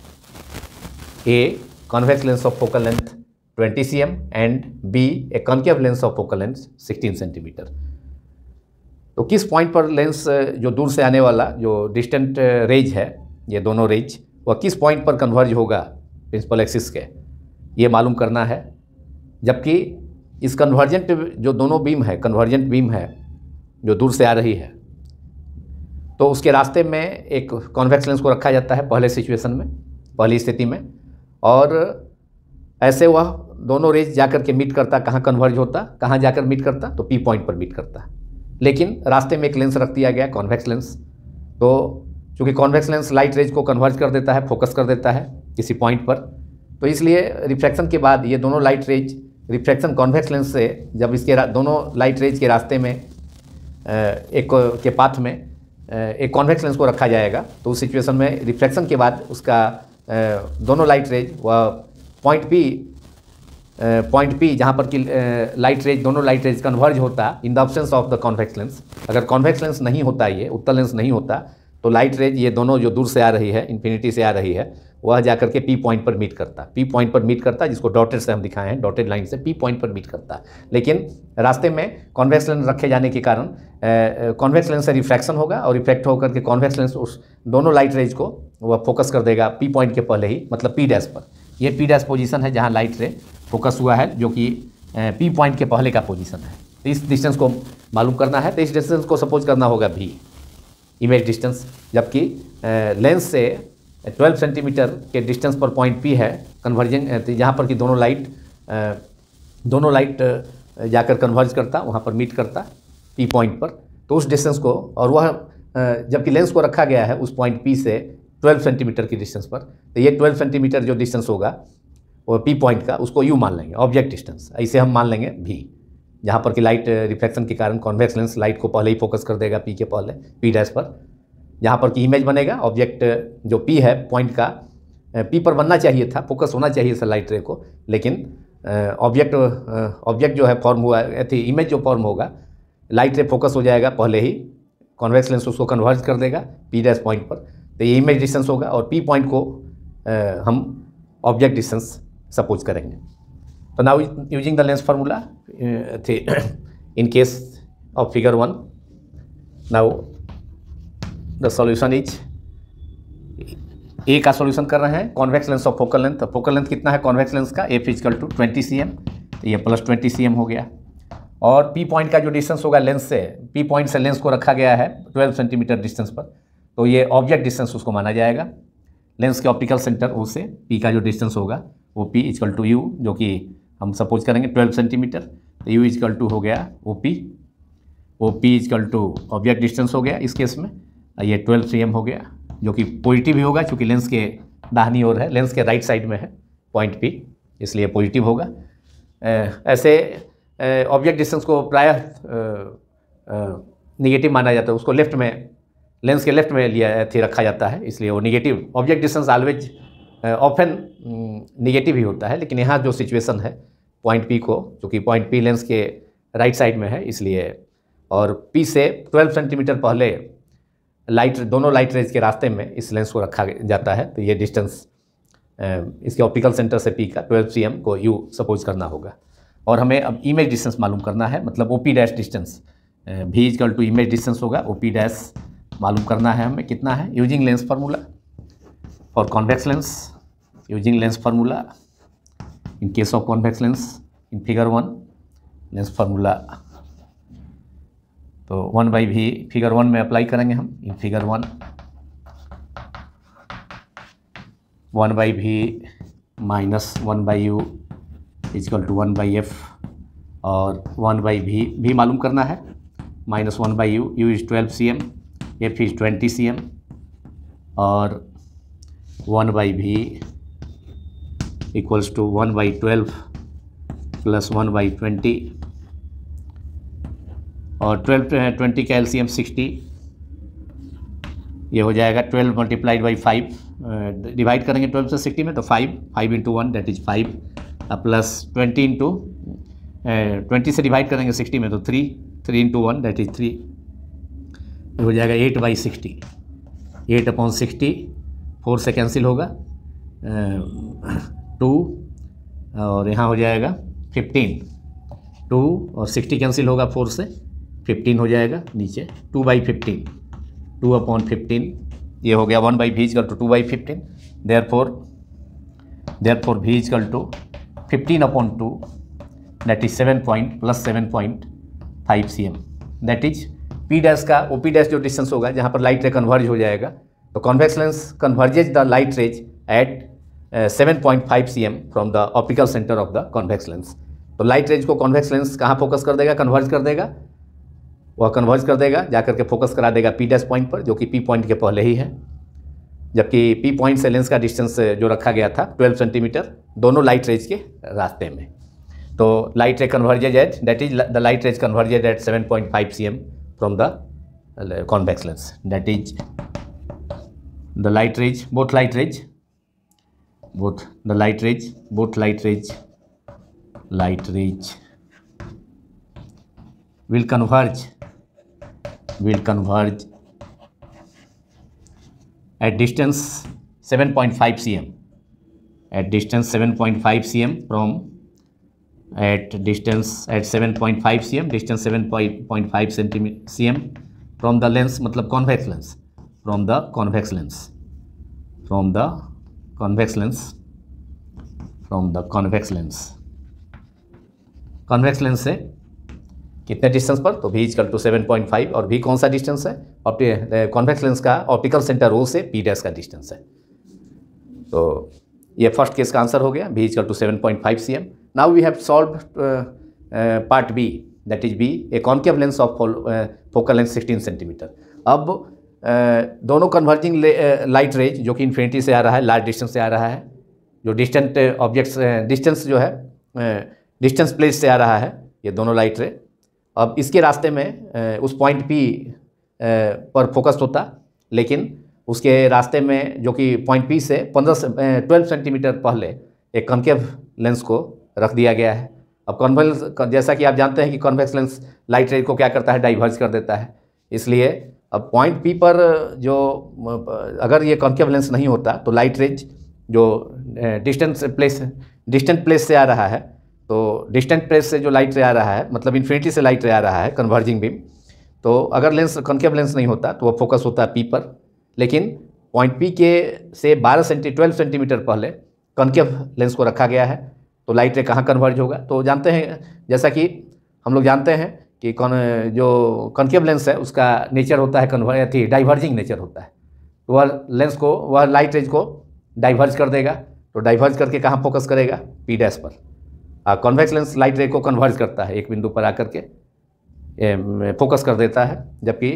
a convex lens of focal length 20 cm and B a concave lens of focal length 16 cm। तो किस point पर lens जो दूर से आने वाला जो डिस्टेंट रेज है, ये दोनों रेज, वह किस पॉइंट पर कन्वर्ज होगा प्रिंसिपल एक्सिस के, ये मालूम करना है। जबकि इस कन्वर्जेंट जो दोनों बीम है, कन्वर्जेंट बीम है जो दूर से आ रही है, तो उसके रास्ते में एक कॉन्वेक्स लेंस को रखा जाता है पहले सिचुएशन में, पहली स्थिति में, और ऐसे वह दोनों रेज जाकर के मीट करता, कहाँ कन्वर्ज होता, कहाँ जाकर मीट करता, तो पी पॉइंट पर मीट करता। लेकिन रास्ते में एक लेंस रख दिया गया, कॉन्वेक्स लेंस। तो चूँकि कॉन्वेक्स लेंस लाइट रेज को कन्वर्ज कर देता है, फोकस कर देता है किसी पॉइंट पर, तो इसलिए रिफ्रैक्शन के बाद ये दोनों light rays refraction convex lens से जब इसके दोनों लाइट रेज के रास्ते में एक के पाथ में एक कॉन्वेक्स लेंस को रखा जाएगा, तो उस सिचुएशन में रिफ्रैक्शन के बाद उसका दोनों लाइट रेज वह पॉइंट पी जहाँ पर कि लाइट रेज, दोनों लाइट रेज कन्वर्ज होता in the absence of the convex lens. अगर कॉन्वेक्स लेंस नहीं होता, ये उत्तल लेंस नहीं होता, तो लाइट रेज ये दोनों जो दूर से आ रही है, इन्फिनिटी से आ रही है, वह जाकर के पी पॉइंट पर मीट करता, पी पॉइंट पर मीट करता, जिसको डॉटेड से हम दिखाए हैं, डॉटेड लाइन से पी पॉइंट पर मीट करता। लेकिन रास्ते में कॉन्वेक्स लेंस रखे जाने के कारण कॉन्वेक्स लेंस से रिफ्रैक्शन होगा और रिफ्रैक्ट होकर के कॉन्वेक्स लेंस उस दोनों लाइट रेज को वह फोकस कर देगा पी पॉइंट के पहले ही, मतलब पी डैश पर। यह पी डैश पोजीशन है जहाँ लाइट रे फोकस हुआ है, जो कि पी पॉइंट के पहले का पोजीशन है। तो इस डिस्टेंस को मालूम करना है, तो इस डिस्टेंस को सपोज करना होगा भी इमेज डिस्टेंस, जबकि लेंस से 12 सेंटीमीटर के डिस्टेंस पर पॉइंट पी है कन्वर्जन, जहाँ पर कि दोनों लाइट जाकर कन्वर्ज करता, वहाँ पर मीट करता पी पॉइंट पर। तो उस डिस्टेंस को, और वह जबकि लेंस को रखा गया है उस पॉइंट पी से 12 सेंटीमीटर की डिस्टेंस पर, तो ये 12 सेंटीमीटर जो डिस्टेंस होगा वो पी पॉइंट का, उसको यू मान लेंगे ऑब्जेक्ट डिस्टेंस, ऐसे हम मान लेंगे भी, जहाँ पर कि लाइट रिफ्लेक्शन के कारण कॉन्वेक्स लेंस लाइट को पहले ही फोकस कर देगा पी के पहले, पी डैश पर, जहाँ पर कि इमेज बनेगा ऑब्जेक्ट जो पी है पॉइंट का, पी पर बनना चाहिए था, फोकस होना चाहिए था लाइट रे को, लेकिन ऑब्जेक्ट जो है फॉर्म हुआ थी, इमेज जो फॉर्म होगा, लाइट रे फोकस हो जाएगा पहले ही, कॉन्वेक्स लेंस उसको कन्वर्ज कर देगा पी डैश पॉइंट पर, तो ये इमेज डिस्टेंस होगा और पी पॉइंट को हम ऑब्जेक्ट डिस्टेंस सपोज करेंगे। तो now using the lens formula in case of figure 1, now the solution is, A का सॉल्यूशन कर रहे हैं, convex lens of focal length. Focal length कितना है कॉन्वेक्स लेंस का, एफ इक्वल टू 20 cm, तो ये प्लस 20 cm हो गया। और पी पॉइंट का जो डिस्टेंस होगा लेंस से, पी पॉइंट से लेंस को रखा गया है 12 सेंटीमीटर डिस्टेंस पर, तो ये ऑब्जेक्ट डिस्टेंस उसको माना जाएगा। लेंस के ऑप्टिकल सेंटर ओ से पी का जो डिस्टेंस होगा वो पी इक्वल टू यू, जो कि हम सपोज करेंगे 12 सेंटीमीटर, तो यू इक्वल टू हो गया O P equal to object distance हो गया इस केस में, ये 12 cm हो गया, जो कि पॉजिटिव भी होगा क्योंकि लेंस के दाहिनी ओर है, लेंस के राइट साइड में है पॉइंट पी, इसलिए पॉजिटिव होगा। ऐसे ऑब्जेक्ट डिस्टेंस को प्रायः नेगेटिव माना जाता है, उसको लेफ्ट लेंस के लेफ्ट में लिया थी रखा जाता है, इसलिए वो negative object distance always often negative ही होता है। लेकिन यहाँ जो सिचुएशन है पॉइंट पी को, चूँकि पॉइंट पी लेंस के राइट साइड में है इसलिए, और पी से 12 सेंटीमीटर पहले दोनों लाइट रेज के रास्ते में इस लेंस को रखा जाता है। तो ये डिस्टेंस इसके ऑप्टिकल सेंटर से पी का 12 cm को यू सपोज करना होगा। और हमें अब इमेज डिस्टेंस मालूम करना है, मतलब ओपी डैश डिस्टेंस भी इक्वल टू इमेज डिस्टेंस होगा। ओपी डैश मालूम करना है हमें कितना है, using lens formula for convex lens, using lens formula in case of convex lens in figure 1 lens formula. तो 1/v फिगर 1 में अप्लाई करेंगे हम। इन फिगर 1/v minus 1/u equal to 1/f और 1/v भी मालूम करना है, minus 1/u, u is 12 cm, f is 20 cm और 1/v इक्वल्स टू 1/12 प्लस 1/20 और 20 का LCM 60, ये हो जाएगा 12 मल्टीप्लाइड बाई 5, डिवाइड करेंगे 12 से 60 में तो 5 into 1 that is 5 plus 20 into 20 से डिवाइड करेंगे 60 में तो 3 इंटू 1 दैट इज 3, ये हो जाएगा 8/60, 8/60, 4 से कैंसिल होगा 2 और यहाँ हो जाएगा 15, 2 और 60 कैंसिल होगा 4 से, 15 हो जाएगा नीचे 2/15, 2/15, ये हो गया 1/v equal to 2/15, therefore v equal to 15/2 that is 7.5 cm, that is p dash का OP डैश जो डिस्टेंस होगा जहाँ पर लाइट रे कन्वर्ज हो जाएगा। तो convex lens converges the light rays at 7.5 cm from the optical centre of the convex lens. तो light rays को कॉन्वेक्स लेंस कहाँ फोकस कर देगा, कन्वर्ज कर देगा, वह कन्वर्ज कर देगा जाकर के फोकस करा देगा पी डैश पॉइंट पर, जो कि पी पॉइंट के पहले ही है। जबकि पी पॉइंट से लेंस का डिस्टेंस जो रखा गया था 12 सेंटीमीटर दोनों लाइट रेज के रास्ते में। तो light ray converges at that is the light rays converges at 7.5 cm from the convex lens, that is the light rays, both light rays will converge at distance 7.5 cm, at distance 7.5 cm from at 7.5 cm, distance 7.5 cm from the lens, मतलब convex lens, from the convex lens से कितने distance पर, तो v equal to 7.5 और v कौन सा distance है, convex lens का ऑप्टिकल सेंटर O से p डैश का डिस्टेंस है। तो ये फर्स्ट केस का आंसर हो गया, v equal to 7.5 cm। Now we have solve part b that is b a concave lens of focal length 16 centimetre. अब दोनों कन्वर्जिंग लाइट रेज जो कि इन्फिनिटी से आ रहा है, लार्ज डिस्टेंस से आ रहा है, जो डिस्टेंट ऑब्जेक्ट्स डिस्टेंस जो है डिस्टेंस प्लेस से आ रहा है, ये दोनों लाइट रे अब इसके रास्ते में उस पॉइंट P पर फोकस होता, लेकिन उसके रास्ते में जो कि पॉइंट P से 12 सेंटीमीटर पहले एक कॉन्केव लेंस को रख दिया गया है। अब कॉन्वेक्स, जैसा कि आप जानते हैं कि कॉन्वेक्स लेंस लाइट रे को क्या करता है, डाइवर्ज कर देता है। इसलिए अब पॉइंट P पर जो अगर ये कॉन्केव लेंस नहीं होता तो लाइट रेज जो डिस्टेंट प्लेस से आ रहा है, तो डिस्टेंट प्लेस से जो लाइट रे आ रहा है, मतलब इन्फिनिटी से लाइट रे आ रहा है कन्वर्जिंग बीम, तो अगर लेंस कॉन्केव लेंस नहीं होता तो वह फोकस होता है P पर, लेकिन पॉइंट P के से 12 सेंटीमीटर पहले कॉन्केव लेंस को रखा गया है, तो लाइट रे कहाँ कन्वर्ज होगा। तो जानते हैं, जैसा कि हम लोग जानते हैं कि जो कॉन्केव लेंस है उसका नेचर होता है डाइवर्जिंग नेचर होता है, तो वह लेंस को, वह लाइट रेज को डाइवर्ज कर देगा। तो डाइवर्ज करके कहाँ फोकस करेगा, P डैश पर। कॉन्वेक्स लेंस लाइट रे को कन्वर्ज करता है, एक बिंदु पर आकर के फोकस कर देता है, जबकि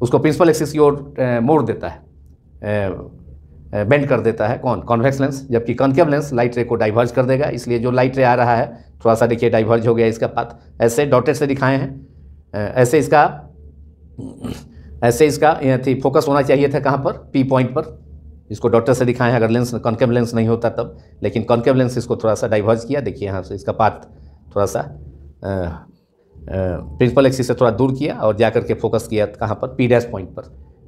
उसको प्रिंसिपल एक्सिस की ओर मोड़ देता है, बेंड कर देता है कौन, कॉन्वेक्स लेंस। जबकि कॉन्केव लेंस लाइट रे को डाइवर्ज कर देगा। इसलिए जो लाइट रे आ रहा है, थोड़ा सा देखिए डाइवर्ज हो गया इसका पाथ, ऐसे डॉटेड से दिखाए हैं, ऐसे इसका ऐसे इसका फोकस होना चाहिए था कहाँ पर, पी पॉइंट पर, इसको डॉटर से दिखाएं अगर लेंस कॉन्केव लेंस नहीं होता तब, लेकिन कॉन्केव लेंस इसको थोड़ा सा डाइवर्ज किया। देखिए यहाँ से इसका पाथ थोड़ा सा प्रिंसिपल एक्सिस से थोड़ा दूर किया और जाकर के फोकस किया कहाँ पर, पी डैश पॉइंट पर।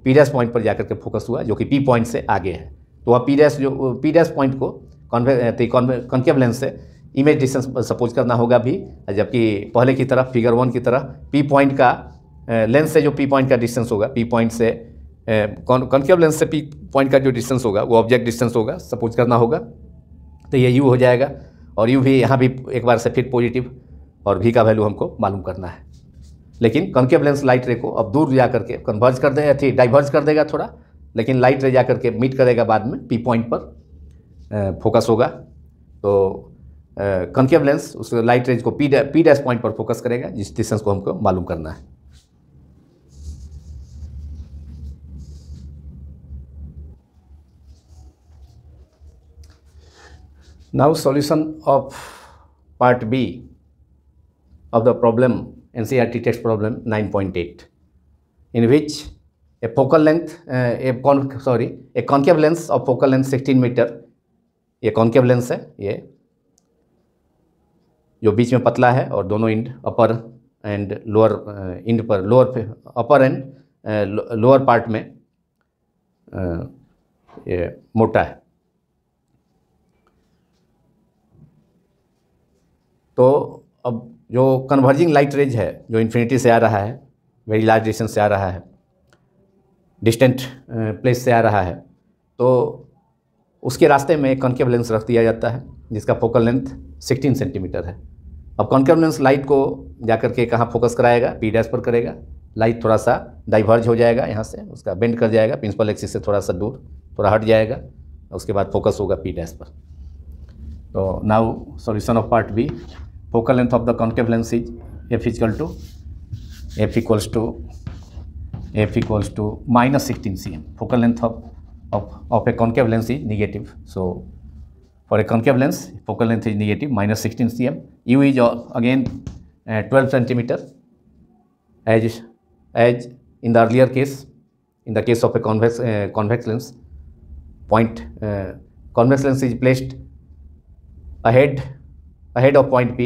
पी डैश पॉइंट पर जाकर के फोकस हुआ जो कि पी पॉइंट से आगे है। तो वह पी डैश पॉइंट को कॉन्केव लेंस से इमेज डिस्टेंस सपोज करना होगा भी, जबकि पहले की तरह फिगर 1 की तरह पी पॉइंट का लेंस से जो पी पॉइंट का डिस्टेंस होगा, पी पॉइंट से कॉन्केव लेंस से पी पॉइंट का जो डिस्टेंस होगा वो ऑब्जेक्ट डिस्टेंस होगा, सपोज करना होगा। तो ये यू हो जाएगा और यू भी यहाँ भी एक बार से फिर पॉजिटिव, और भी का वैल्यू हमको मालूम करना है। लेकिन कॉन्केव लेंस लाइट रे को अब दूर जा करके कन्वर्ज कर देगा, थी डाइवर्ज कर देगा थोड़ा, लेकिन लाइट रे जा करके मीट करेगा बाद में, पी पॉइंट पर फोकस होगा। तो कॉन्केव लेंस उस लाइट रेंज को पी डैश पॉइंट पर फोकस करेगा, जिस डिस्टेंस को हमको मालूम करना है। Now solution of part B of the problem, NCERT text problem 9.8, in which a focal length a concave lens of focal length 16 metre, ये concave lens है, ये जो बीच में पतला है और दोनों end upper and lower end पर, अपर एंड लोअर पार्ट में ये मोटा है। तो अब जो कन्वर्जिंग लाइट रेज है जो इन्फिनिटी से आ रहा है, वेरी लार्ज डिस्टेंस से आ रहा है, डिस्टेंट प्लेस से आ रहा है, तो उसके रास्ते में एक कॉन्केव लेंस रख दिया जाता है जिसका फोकल लेंथ 16 सेंटीमीटर है। अब कॉन्केव लेंस लाइट को जाकर के कहाँ फोकस कराएगा, पी डैश पर करेगा। लाइट थोड़ा सा डाइवर्ज हो जाएगा यहाँ से, उसका बेंड कर जाएगा प्रिंसिपल एक्सिस से थोड़ा सा दूर, थोड़ा हट जाएगा, उसके बाद फोकस होगा पी डैश पर। तो now solution of part B, focal length of the concave lens is f equals to minus 16 cm. Focal length of a concave lens is negative. So for a concave lens, focal length is negative, minus 16 cm. U is again 12 centimeter, as in the earlier case, in the case of a convex lens, convex lens is placed ahead of point P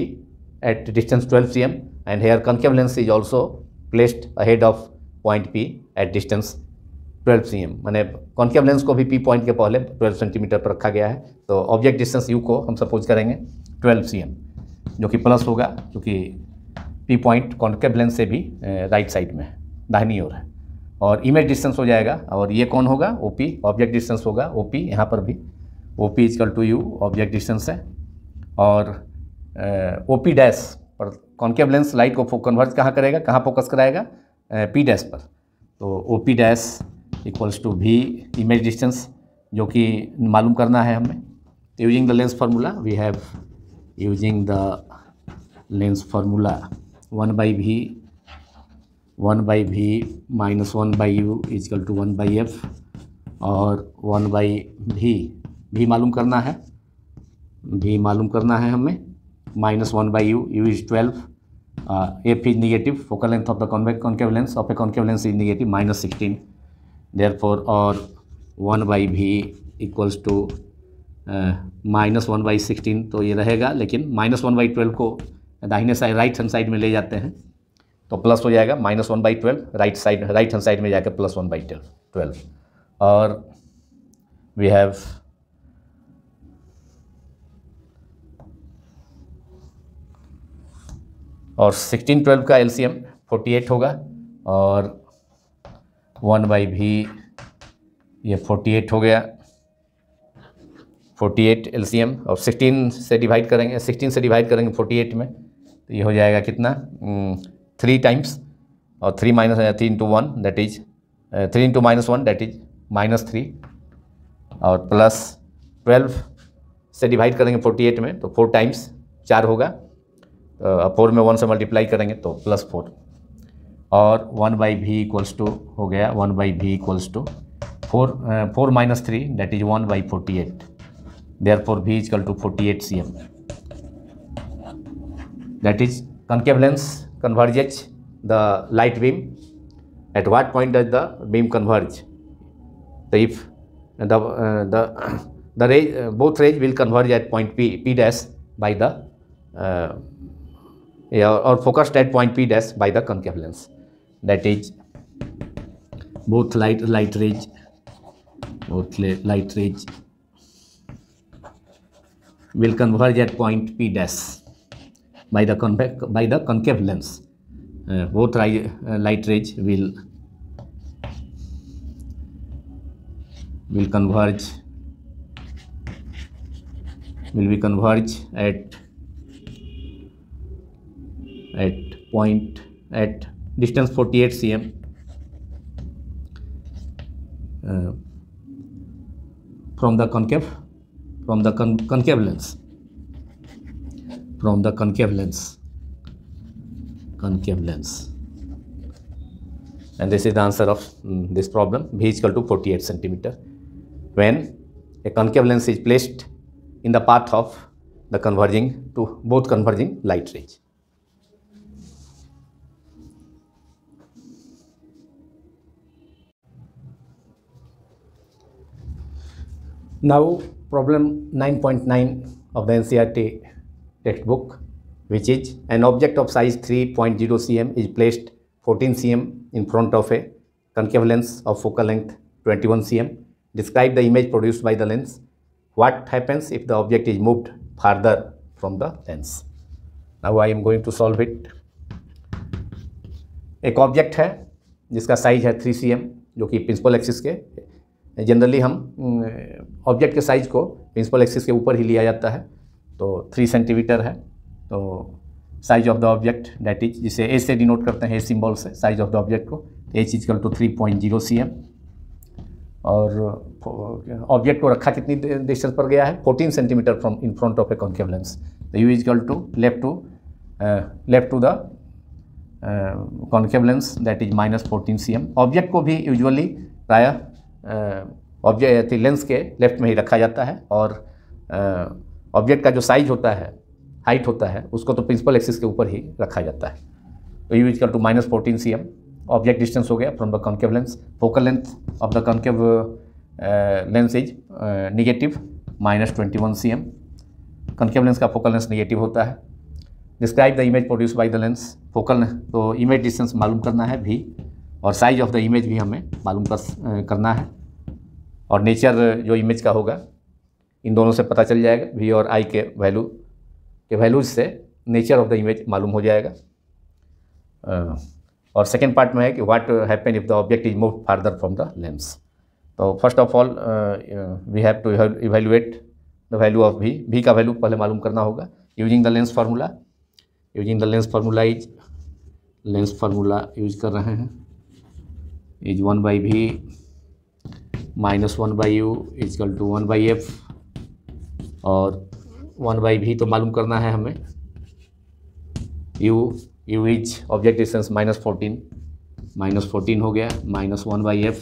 at distance 12 cm, and here concave lens is also placed ahead of point P at distance 12 cm। माने concave lens को भी P point के पहले 12 centimetre पर रखा गया है। तो ऑब्जेक्ट डिस्टेंस U को हम सपोज करेंगे 12 cm, जो कि प्लस होगा क्योंकि P पॉइंट concave lens से भी राइट साइड में दाहिनी ओर है, और इमेज डिस्टेंस हो जाएगा। और ये कौन होगा, OP, ऑब्जेक्ट डिस्टेंस होगा OP, यहाँ पर भी OP equal to U object distance है, और OP डैश पर कॉन्केव लेंस लाइट को कन्वर्ज कहाँ करेगा, कहाँ फोकस कराएगा, P डैश पर। तो OP dash equals to V image distance, जो कि मालूम करना है हमें। तो using the lens formula we have, using the lens formula 1/V minus 1/U equal to 1/F, और 1/V मालूम करना है, V मालूम करना है हमें, minus 1/U, U is 12, F is negative, focal length of the concave lens of a concave lens is negative, minus 16, therefore or 1/V equals to minus 1/16, तो ये रहेगा, लेकिन minus 1/12 को दाहिने साइड राइट हैंड साइड में ले जाते हैं तो प्लस हो जाएगा, minus 1/12 राइट हैंड साइड में जाकर प्लस 1/12, और वी हैव और 16/12 का LCM 48 होगा, और 1/V ये 48 हो गया, 48 LCM, और 16 से डिवाइड करेंगे 48 में, तो ये हो जाएगा कितना, 3 टाइम्स, और 3 into 1 that is 3 into -1 that is -3, और प्लस 12 से डिवाइड करेंगे 48 में तो 4 टाइम्स 4 होगा, 4 में 1 से मल्टीप्लाई करेंगे तो +4, और 1/V इक्वल्स टू हो गया 1/V equals to 4 - 3 that is 1/48, therefore V equal to 48 cm, that is concave lens converges the light beam at what point does the beam converge? So if the ray, both rays will converge at point P dash by the or focused at point P dash by the concave lens. That is, both light rays will converge at point P dash by the concave lens. Both light rays will be converge at distance 48 cm from the concave lens. And this is the answer of this problem. V is equal to 48 centimeter when a concave lens is placed in the path of the both converging light rays. Now problem 9.9 of the NCERT textbook, which is an object of size 3.0 cm is placed 14 cm in front of a concave lens of focal length 21 cm. Describe the image produced by the lens. What happens if the object is moved farther from the lens? Now I am going to solve it. एक object है जिसका size है 3 cm, जो कि principal axis के, generally हम object के size को प्रिंसिपल एक्सिस के ऊपर ही लिया जाता है, तो 3 सेंटीमीटर है. तो size of the object that is, जिसे ए से डिनोट करते हैं, ए सिंबल से साइज ऑफ द ऑब्जेक्ट को, एच इक्वल टू 3.0 cm. और ऑब्जेक्ट को रखा कितनी डिस्टेंस पर गया है? 14 centimetre from in front of a concave lens. तो U equal to left to the concave lens that is -14 cm. Object को भी यूजुअली प्रायः ऑब्जेक्ट लेंस के लेफ्ट में ही रखा जाता है, और ऑब्जेक्ट का जो साइज होता है, हाइट होता है, उसको तो प्रिंसिपल एक्सिस के ऊपर ही रखा जाता है. तो U equal to -14 cm. Object distance हो गया from the concave lens. Focal length of the concave lens is negative -21 cm. Concave lens का फोकल लेंस नेगेटिव होता है. Describe the image produce by the lens. Focal, तो image distance मालूम करना है v, और साइज ऑफ द इमेज भी हमें मालूम करना है, और नेचर जो इमेज का होगा इन दोनों से पता चल जाएगा. v और i के वैल्यूज से नेचर ऑफ द इमेज मालूम हो जाएगा. और सेकेंड पार्ट में है कि what happen if the object is moved farther from the lens. तो first of all we have to evaluate the value of v का वैल्यू पहले मालूम करना होगा using the lens formula. Lens formula use कर रहे हैं, is 1/v - 1/u equal to 1/f, और 1/v तो मालूम करना है हमें. u इज ऑब्जेक्ट डिस्टेंस -14 हो गया, -1/f,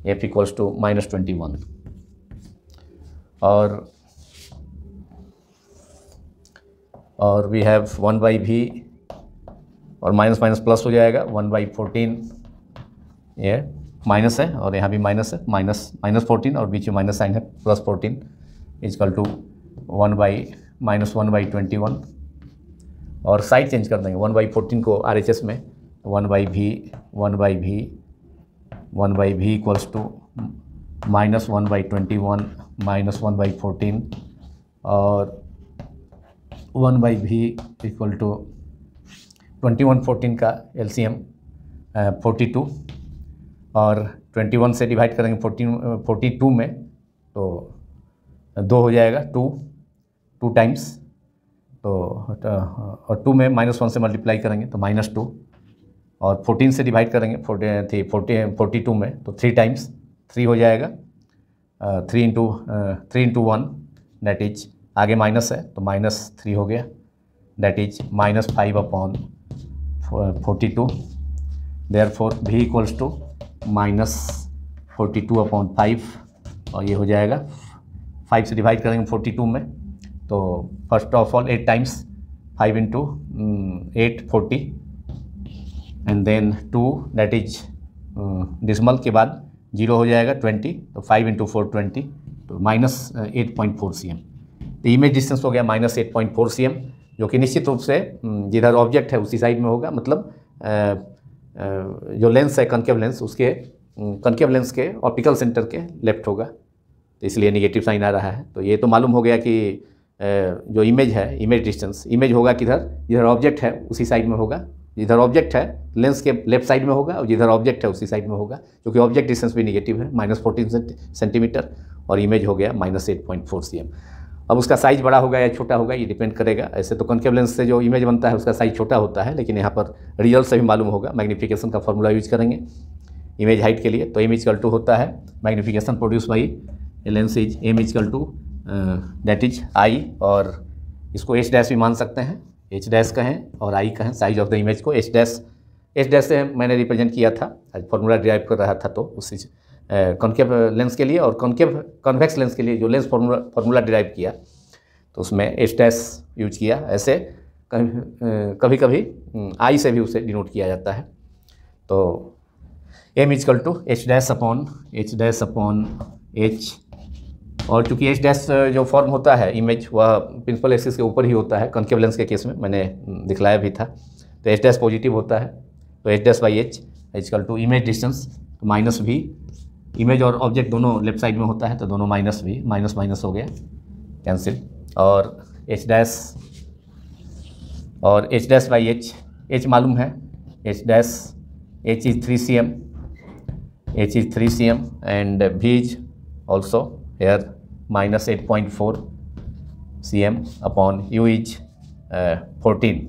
f इक्वल्स टू -21, और वी हैव 1/v, और माइनस प्लस हो जाएगा 1/14. ये माइनस है और यहाँ भी माइनस है, -14 और बीच में माइनस साइन है, +14 इक्वल टू 1/21. और साइड चेंज कर देंगे, 1/14 को RHS में 1/v इक्वल्स टू -1/21 -1/14, और 1/v इक्वल टू 21/14 का LCM 42, और 21 से डिवाइड करेंगे 42 में तो 2 हो जाएगा, 2 टाइम्स. तो और 2 में -1 से मल्टीप्लाई करेंगे तो -2, और 14 से डिवाइड करेंगे 42 में तो 3 टाइम्स, 3 हो जाएगा. 3 इंटू 1 दैट इज, आगे माइनस है तो -3 हो गया, that is -5/42. Therefore v equals to -42/5, और ये हो जाएगा 5 से डिवाइड करेंगे 42 में तो first of all 8 times, 5 into 8 40, and then 2 that is decimal के बाद 0 हो जाएगा 20, तो 5 × 4 20, तो -8.4 cm। तो इमेज डिस्टेंस हो गया -8.4 cm, जो कि निश्चित रूप से जिधर ऑब्जेक्ट है उसी साइड में होगा, मतलब जो लेंस है कनकेव लेंस, उसके कनकेव लेंस के ऑप्टिकल सेंटर के लेफ्ट होगा, तो इसलिए नेगेटिव साइन आ रहा है। तो ये तो मालूम हो गया कि जो इमेज है, इमेज डिस्टेंस, इमेज होगा किधर, जिधर ऑब्जेक्ट है उसी साइड में होगा, जिधर ऑब्जेक्ट है लेंस के लेफ्ट साइड में होगा, और जिधर ऑब्जेक्ट है उसी साइड में होगा, क्योंकि ऑब्जेक्ट डिस्टेंस भी नेगेटिव है -14 सेंटीमीटर, और इमेज हो गया -8.4 cm। अब उसका साइज बड़ा होगा या छोटा होगा ये डिपेंड करेगा। ऐसे तो कॉन्केव लेंस से जो इमेज बनता है उसका साइज छोटा होता है, लेकिन यहाँ पर रिजल्ट से भी मालूम होगा। मैग्नीफिकेशन का फॉर्मूला यूज करेंगे इमेज हाइट के लिए, तो एम इक्वल टू होता है magnification produce by lens is M equal to that is I, और इसको एच डैश भी मान सकते हैं, एच डैश कहें और आई कहें, साइज ऑफ द इमेज को एच डैश से मैंने रिप्रेजेंट किया था, फॉर्मूला ड्राइव कर रहा था, तो उसी कॉन्केव लेंस के लिए और कॉन्वेक्स लेंस के लिए जो लेंस फॉर्मूला डिराइव किया तो उसमें एच डैश यूज किया। ऐसे कभी कभी आई से भी उसे डिनोट किया जाता है। तो M equal to H dash upon H, और चूँकि एच डैश जो फॉर्म होता है इमेज वह प्रिंसिपल एक्सिस के ऊपर ही होता है कॉन्केव लेंस के केस में, मैंने दिखलाया भी था। तो एच डैश पॉजिटिव होता है, तो H dash by H equal to image distance minus V, image और ऑब्जेक्ट दोनों लेफ्ट साइड में होता है, तो दोनों माइनस भी, माइनस हो गया कैंसिल, और एच डैश बाई एच मालूम है, H is 3 cm and v is also here -8.4 cm upon u is 14,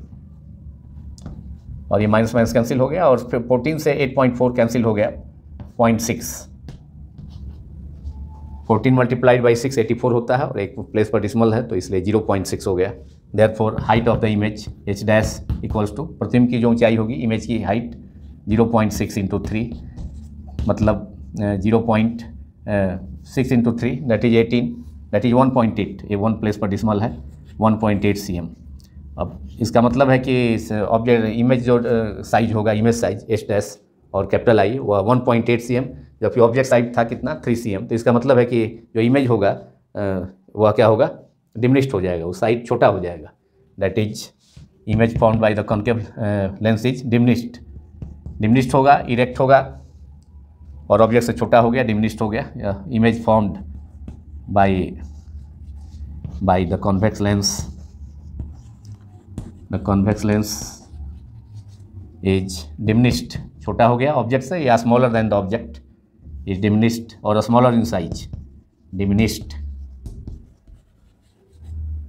और ये माइनस कैंसिल हो गया, और फिर 14 से 8.4 कैंसिल हो गया 0.6, 14 मल्टीप्लाइड बाई 6 84 होता है, और एक प्लेस पर डिसमल है तो इसलिए 0.6 हो गया। Therefore height of the image H dash equals to, प्रतिबिंब की जो ऊंचाई होगी इमेज की हाइट 0.6 × 3, मतलब 0.6 × 3 दैट इज 18, दैट इज 1.8, ये 1 प्लेस पर डिसमल है 1.8 cm। अब इसका मतलब है कि ऑब्जेक्ट इमेज जो साइज होगा, इमेज साइज एच डैश और कैपिटल आई वह 1.8 cm, जबकि ऑब्जेक्ट साइज था कितना 3 cm। तो इसका मतलब है कि जो इमेज होगा वह क्या होगा, डिमिनिश्ड हो जाएगा, वो साइज छोटा हो जाएगा, that is image formed by the concave lens is diminished होगा, इरेक्ट होगा, और ऑब्जेक्ट से छोटा हो गया, डिमिनिश्ड हो गया। Image formed by the convex lens is diminished, छोटा हो गया ऑब्जेक्ट से, या smaller than the object is diminished और स्मॉलर इन साइज, डिमिनिश्ड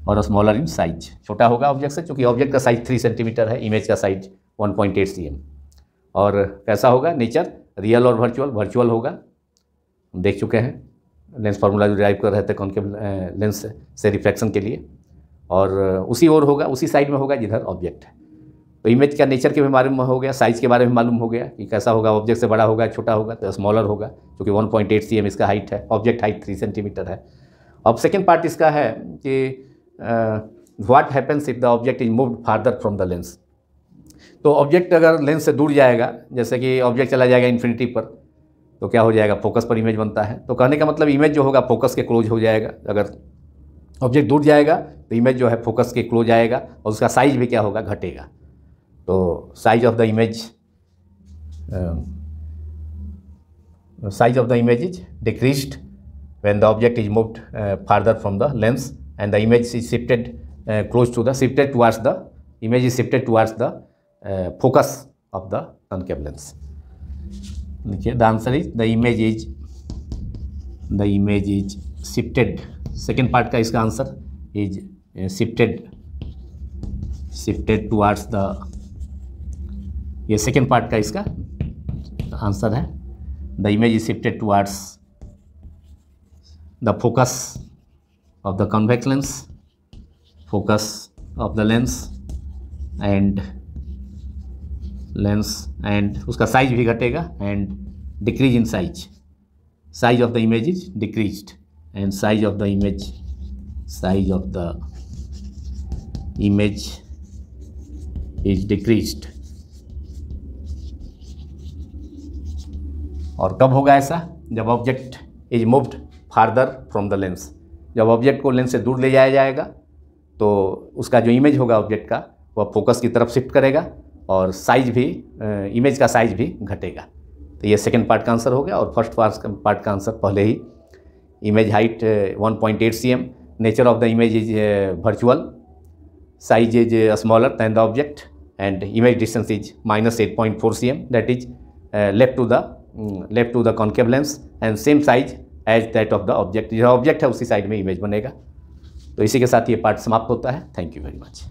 और स्मॉलर इन साइज, छोटा होगा ऑब्जेक्ट से, क्योंकि ऑब्जेक्ट का साइज 3 सेंटीमीटर है, इमेज का साइज 1.8 cm। और कैसा होगा नेचर, रियल और वर्चुअल होगा, हम देख चुके हैं लेंस फार्मूला जो ड्राइव कर रहे थे कॉन्केव लेंस से रिफ्लेक्शन के लिए, और उसी ओर होगा, उसी साइड में होगा जिधर ऑब्जेक्ट है। तो इमेज का नेचर के भी बारे में हो गया, साइज़ के बारे में मालूम हो गया कि कैसा होगा, ऑब्जेक्ट से बड़ा होगा, छोटा होगा, तो स्मॉलर होगा, क्योंकि 1.8 cm इसका हाइट है, ऑब्जेक्ट हाइट 3 सेंटीमीटर है। अब सेकेंड पार्ट इसका है कि what happens if the object is moved farther from the lens. तो ऑब्जेक्ट अगर लेंस से दूर जाएगा, जैसे कि ऑब्जेक्ट चला जाएगा इन्फिनिटी पर, तो क्या हो जाएगा, फोकस पर इमेज बनता है। तो कहने का मतलब इमेज जो होगा फोकस के क्लोज हो जाएगा, अगर ऑब्जेक्ट दूर जाएगा तो इमेज जो है फोकस के क्लोज आएगा, और उसका साइज भी क्या होगा, घटेगा। तो size of the image is decreased when the object is moved farther from the lens and the image is shifted towards the focus of the concave lens. देखिए the answer is the image is shifted, second part का इसका answer is shifted towards the, ये second part का इसका answer है, the image is shifted towards the focus of the convex lens, focus of the lens उसका size भी घटेगा and decrease in size of the image is decreased and size of the image is decreased. और कब होगा ऐसा? जब object is moved farther from the lens. जब object को लेंस से दूर ले जाया जाएगा तो उसका जो इमेज होगा ऑब्जेक्ट का वह फोकस की तरफ शिफ्ट करेगा और साइज भी, इमेज का साइज भी घटेगा। तो ये सेकंड पार्ट का आंसर हो गया। और फर्स्ट पार्ट का आंसर पहले ही, image height 1.8 cm, nature of the image is virtual, size is smaller than the object and image distance is -8.4 cm, that is left to the concave lens and same size as that of the object. जो object है उसी side में image बनेगा। तो इसी के साथ ये पार्ट समाप्त होता है। Thank you very much.